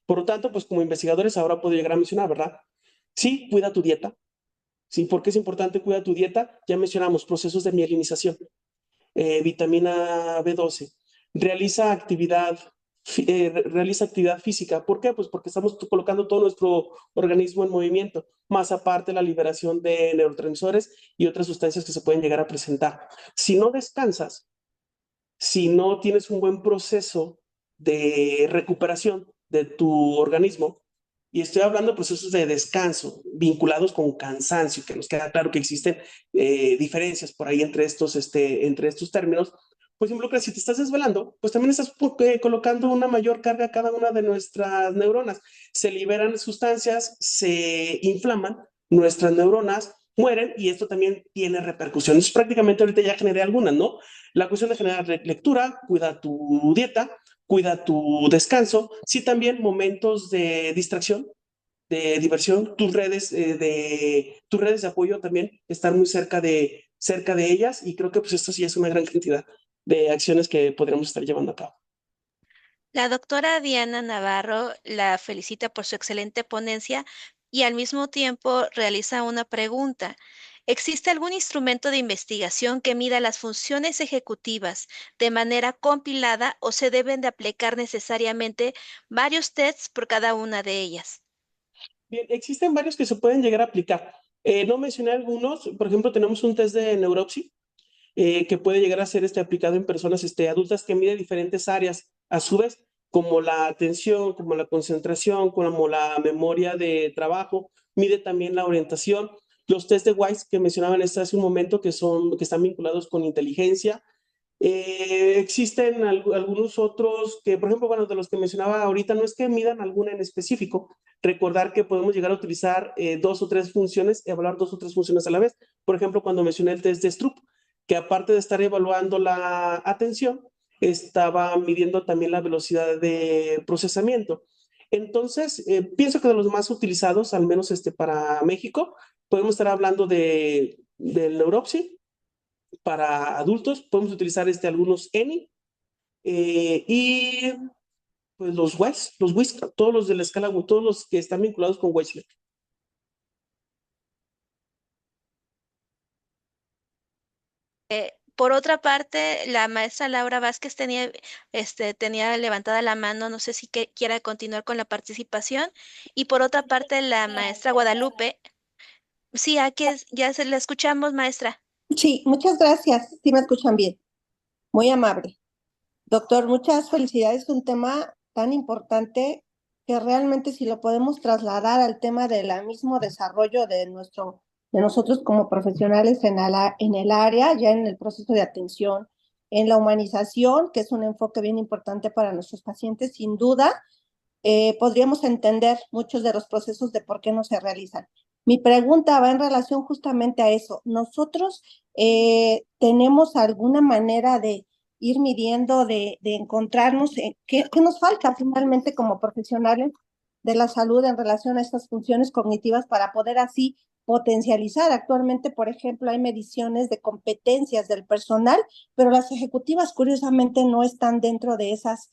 Por lo tanto, pues como investigadores ahora puedo llegar a mencionar, ¿verdad? Sí, cuida tu dieta. Sí, ¿por qué es importante cuidar tu dieta? Ya mencionamos procesos de mielinización, vitamina B12, realiza actividad, realiza actividad física. ¿Por qué? Pues porque estamos colocando todo nuestro organismo en movimiento, más aparte la liberación de neurotransmisores y otras sustancias que se pueden llegar a presentar. Si no descansas, si no tienes un buen proceso de recuperación de tu organismo, y estoy hablando de procesos de descanso vinculados con cansancio, que nos queda claro que existen diferencias por ahí entre estos términos, pues involucra, si te estás desvelando, pues también estás colocando una mayor carga a cada una de nuestras neuronas. Se liberan sustancias, se inflaman, nuestras neuronas mueren y esto también tiene repercusiones. Prácticamente ahorita ya generé algunas, ¿no? La cuestión de generar lectura, cuida tu dieta, cuida tu descanso, sí también momentos de distracción, de diversión, tus redes de apoyo también, estar muy cerca de ellas y creo que pues esto sí es una gran cantidad de acciones que podríamos estar llevando a cabo. La doctora Diana Navarro la felicita por su excelente ponencia y al mismo tiempo realiza una pregunta. ¿Existe algún instrumento de investigación que mida las funciones ejecutivas de manera compilada o se deben de aplicar necesariamente varios tests por cada una de ellas? Bien, existen varios que se pueden llegar a aplicar. No mencioné algunos, por ejemplo, tenemos un test de neuropsia que puede llegar a ser aplicado en personas adultas que mide diferentes áreas, a su vez, como la atención, como la concentración, como la memoria de trabajo, mide también la orientación. Los test de Wise que mencionaban hace un momento, que están vinculados con inteligencia. Existen algunos otros que, por ejemplo, bueno, de los que mencionaba ahorita, no es que midan alguna en específico. Recordar que podemos llegar a utilizar dos o tres funciones, evaluar dos o tres funciones a la vez. Por ejemplo, cuando mencioné el test de Stroop, que aparte de estar evaluando la atención, estaba midiendo también la velocidad de procesamiento. Entonces, pienso que de los más utilizados, al menos para México, podemos estar hablando del Neuropsy. Para adultos podemos utilizar algunos ENI y pues los WIS, todos los de la escala, todos los que están vinculados con Wechsler. Por otra parte, la maestra Laura Vázquez tenía levantada la mano, no sé si quiera continuar con la participación. Y por otra parte, la maestra Guadalupe, sí, ya se la escuchamos, maestra. Sí, muchas gracias. Sí me escuchan bien. Muy amable. Doctor, muchas felicidades. Un tema tan importante que realmente si lo podemos trasladar al tema del mismo desarrollo de nosotros como profesionales en el área, ya en el proceso de atención, en la humanización, que es un enfoque bien importante para nuestros pacientes, sin duda, podríamos entender muchos de los procesos de por qué no se realizan. Mi pregunta va en relación justamente a eso. ¿Nosotros tenemos alguna manera de ir midiendo, de encontrarnos qué nos falta finalmente como profesionales de la salud en relación a estas funciones cognitivas para poder así potencializar? Actualmente, por ejemplo, hay mediciones de competencias del personal, pero las ejecutivas curiosamente no están dentro de esas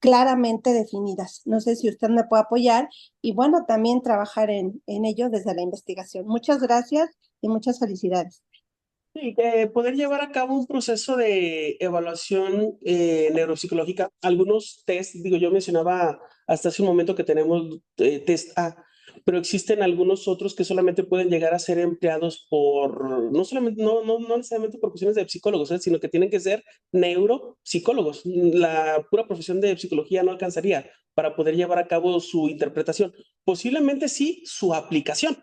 claramente definidas. No sé si usted me puede apoyar y bueno, también trabajar en ello desde la investigación. Muchas gracias y muchas felicidades. Sí, poder llevar a cabo un proceso de evaluación neuropsicológica. Algunos test, digo, yo mencionaba hasta hace un momento que tenemos test A. pero existen algunos otros que solamente pueden llegar a ser empleados por, no solamente, no necesariamente por cuestiones de psicólogos, sino que tienen que ser neuropsicólogos. La pura profesión de psicología no alcanzaría para poder llevar a cabo su interpretación. Posiblemente sí su aplicación,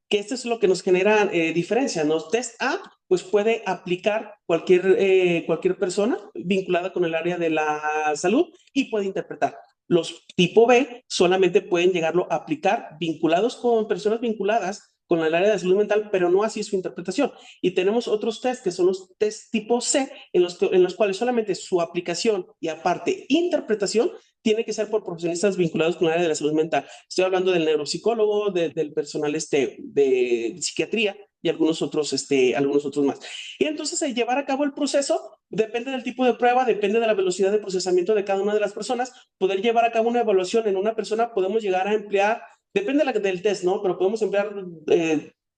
que esto es lo que nos genera diferencia, ¿no? Test A, pues puede aplicar cualquier persona vinculada con el área de la salud y puede interpretar. Los tipo B solamente pueden llegarlo a aplicar vinculados con personas vinculadas con el área de salud mental, pero no así su interpretación. Y tenemos otros test que son los test tipo C, en los cuales solamente su aplicación y aparte interpretación tiene que ser por profesionistas vinculados con el área de la salud mental. Estoy hablando del neuropsicólogo, del personal de psiquiatría y algunos otros más. Y entonces llevar a cabo el proceso depende del tipo de prueba, depende de la velocidad de procesamiento de cada una de las personas. Poder llevar a cabo una evaluación en una persona podemos llegar a emplear, depende del test, ¿no? Pero podemos emplear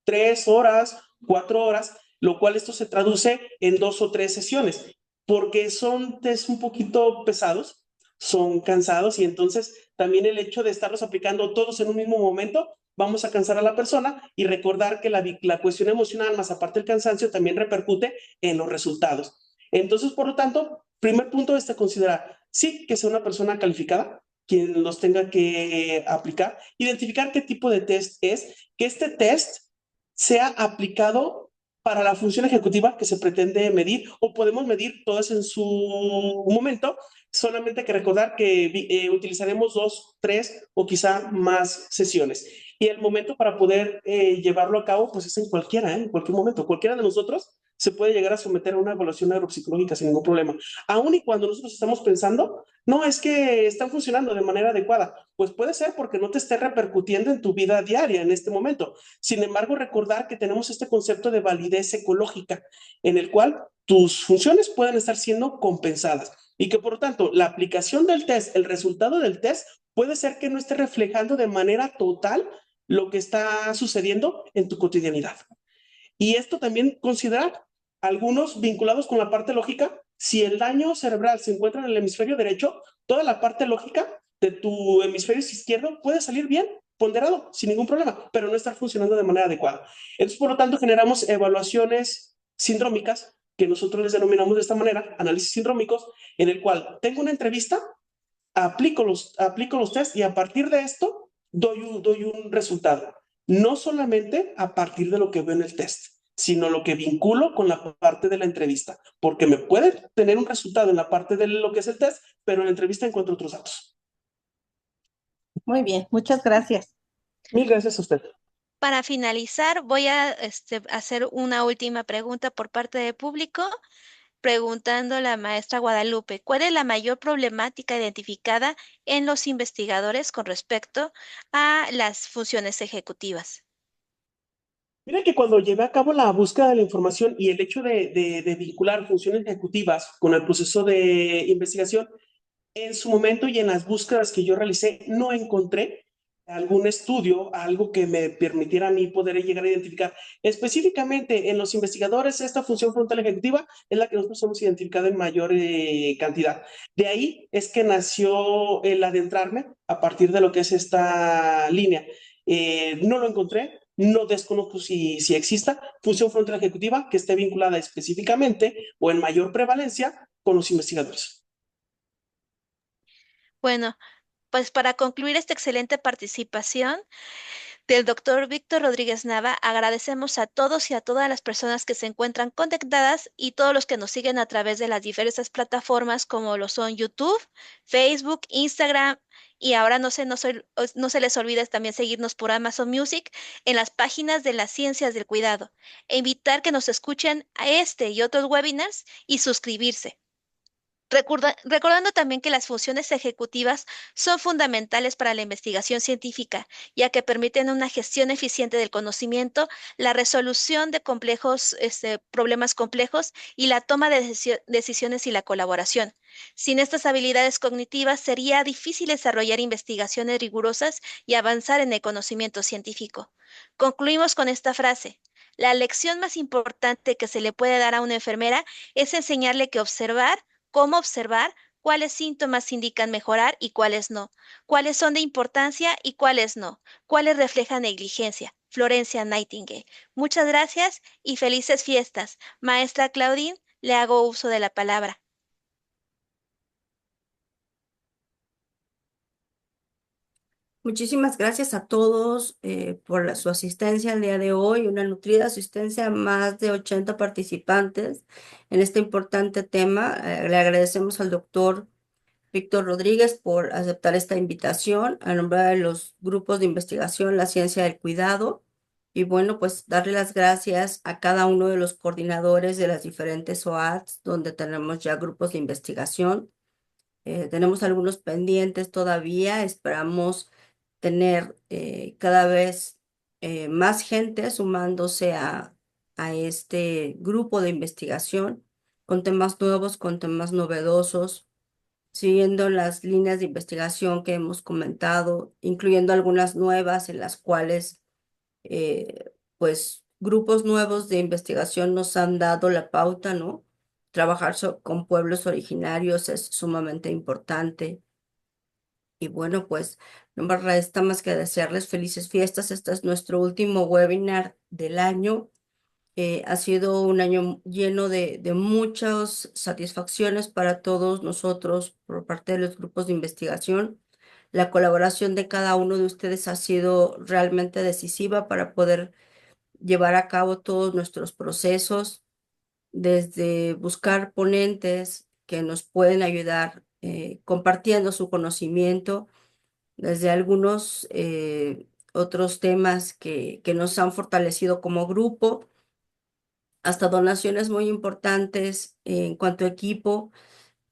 3 horas, 4 horas, lo cual esto se traduce en 2 o 3 sesiones, porque son test un poquito pesados, son cansados y entonces también el hecho de estarlos aplicando todos en un mismo momento, vamos a cansar a la persona y recordar que la cuestión emocional, más aparte del cansancio, también repercute en los resultados. Entonces, por lo tanto, primer punto es considerar, sí, que sea una persona calificada, quien los tenga que aplicar, identificar qué tipo de test es, que este test sea aplicado para la función ejecutiva que se pretende medir o podemos medir todas en su momento, solamente hay que recordar que utilizaremos 2, 3 o quizá más sesiones. Y el momento para poder llevarlo a cabo, pues es en cualquier momento. Cualquiera de nosotros se puede llegar a someter a una evaluación neuropsicológica sin ningún problema. Aún y cuando nosotros estamos pensando, no es que están funcionando de manera adecuada, pues puede ser porque no te esté repercutiendo en tu vida diaria en este momento. Sin embargo, recordar que tenemos este concepto de validez ecológica, en el cual tus funciones pueden estar siendo compensadas y que por lo tanto la aplicación del test, el resultado del test, puede ser que no esté reflejando de manera total lo que está sucediendo en tu cotidianidad. Y esto también considerar algunos vinculados con la parte lógica. Si el daño cerebral se encuentra en el hemisferio derecho, toda la parte lógica de tu hemisferio izquierdo puede salir bien, ponderado, sin ningún problema, pero no estar funcionando de manera adecuada. Entonces, por lo tanto, generamos evaluaciones sindrómicas, que nosotros les denominamos de esta manera, análisis sindrómicos, en el cual tengo una entrevista, aplico los test y a partir de esto doy un resultado. No solamente a partir de lo que veo en el test, sino lo que vinculo con la parte de la entrevista, porque me puede tener un resultado en la parte de lo que es el test, pero en la entrevista encuentro otros datos. Muy bien, muchas gracias. Mil gracias a usted. Para finalizar, voy a hacer una última pregunta por parte del público, preguntando a la maestra Guadalupe, ¿cuál es la mayor problemática identificada en los investigadores con respecto a las funciones ejecutivas? Mira que cuando llevé a cabo la búsqueda de la información y el hecho de vincular funciones ejecutivas con el proceso de investigación, en su momento y en las búsquedas que yo realicé, no encontré algún estudio, algo que me permitiera a mí poder llegar a identificar. Específicamente en los investigadores, esta función frontal ejecutiva es la que nosotros hemos identificado en mayor cantidad. De ahí es que nació el adentrarme a partir de lo que es esta línea. No lo encontré, no desconozco si exista función frontal ejecutiva que esté vinculada específicamente o en mayor prevalencia con los investigadores. Bueno, pues para concluir esta excelente participación del doctor Víctor Rodríguez Nava, agradecemos a todos y a todas las personas que se encuentran conectadas y todos los que nos siguen a través de las diversas plataformas como lo son YouTube, Facebook, Instagram y ahora no se les olvide también seguirnos por Amazon Music en las páginas de las ciencias del cuidado e invitar que nos escuchen a este y otros webinars y suscribirse. Recordando también que las funciones ejecutivas son fundamentales para la investigación científica, ya que permiten una gestión eficiente del conocimiento, la resolución de problemas complejos y la toma de decisiones y la colaboración. Sin estas habilidades cognitivas sería difícil desarrollar investigaciones rigurosas y avanzar en el conocimiento científico. Concluimos con esta frase. La lección más importante que se le puede dar a una enfermera es enseñarle cómo observar, cuáles síntomas indican mejorar y cuáles no, cuáles son de importancia y cuáles no, cuáles reflejan negligencia. Florencia Nightingale. Muchas gracias y felices fiestas. Maestra Claudine, le hago uso de la palabra. Muchísimas gracias a todos por su asistencia el día de hoy, una nutrida asistencia a más de 80 participantes en este importante tema. Le agradecemos al doctor Víctor Rodríguez por aceptar esta invitación a nombrar de los grupos de investigación La Ciencia del Cuidado. Y bueno, pues darle las gracias a cada uno de los coordinadores de las diferentes OATs donde tenemos ya grupos de investigación. Tenemos algunos pendientes todavía, esperamos tener cada vez más gente sumándose a este grupo de investigación con temas nuevos, con temas novedosos, siguiendo las líneas de investigación que hemos comentado, incluyendo algunas nuevas en las cuales pues grupos nuevos de investigación nos han dado la pauta, ¿no? Trabajar con pueblos originarios es sumamente importante. Y bueno, pues no me resta más que desearles felices fiestas. Este es nuestro último webinar del año. Ha sido un año lleno de muchas satisfacciones para todos nosotros por parte de los grupos de investigación. La colaboración de cada uno de ustedes ha sido realmente decisiva para poder llevar a cabo todos nuestros procesos, desde buscar ponentes que nos pueden ayudar compartiendo su conocimiento, desde algunos otros temas que nos han fortalecido como grupo, hasta donaciones muy importantes en cuanto a equipo,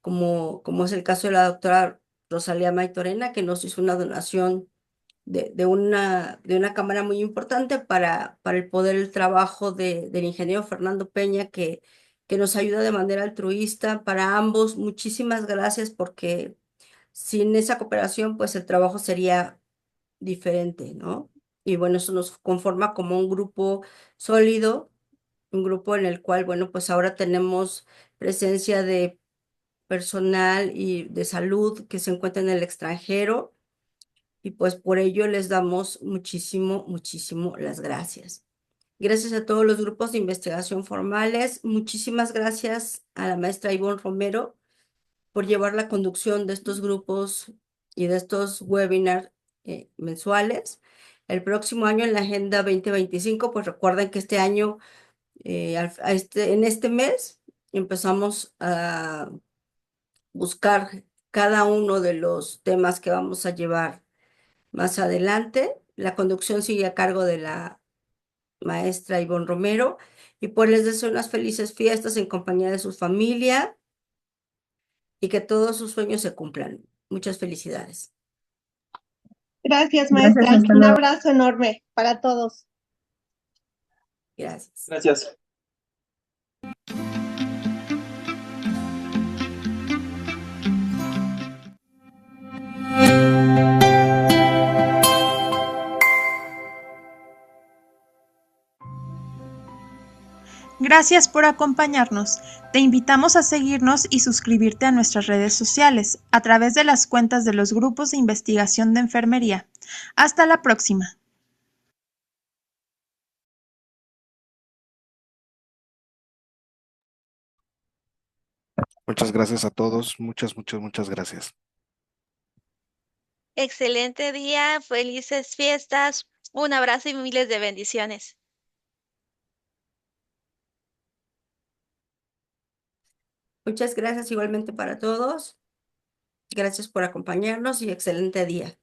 como es el caso de la doctora Rosalía Maitorena, que nos hizo una donación de una cámara muy importante para el poder el trabajo del ingeniero Fernando Peña, que nos ayuda de manera altruista. Para ambos, muchísimas gracias, porque sin esa cooperación, pues el trabajo sería diferente, ¿no? Y bueno, eso nos conforma como un grupo sólido, un grupo en el cual, bueno, pues ahora tenemos presencia de personal y de salud que se encuentra en el extranjero, y pues por ello les damos muchísimo, muchísimo las gracias. Gracias a todos los grupos de investigación formales. Muchísimas gracias a la maestra Ivonne Romero por llevar la conducción de estos grupos y de estos webinars mensuales. El próximo año en la Agenda 2025, pues recuerden que este año, en este mes, empezamos a buscar cada uno de los temas que vamos a llevar más adelante. La conducción sigue a cargo de la maestra Ivonne Romero, y pues les deseo unas felices fiestas en compañía de su familia y que todos sus sueños se cumplan. Muchas felicidades. Gracias, Gracias, maestra. hasta Un luego. abrazo enorme para todos. Gracias. Gracias. Gracias por acompañarnos. Te invitamos a seguirnos y suscribirte a nuestras redes sociales a través de las cuentas de los grupos de investigación de enfermería. Hasta la próxima. Muchas gracias a todos. Muchas gracias. Excelente día, felices fiestas, un abrazo y miles de bendiciones. Muchas gracias igualmente para todos. Gracias por acompañarnos y excelente día.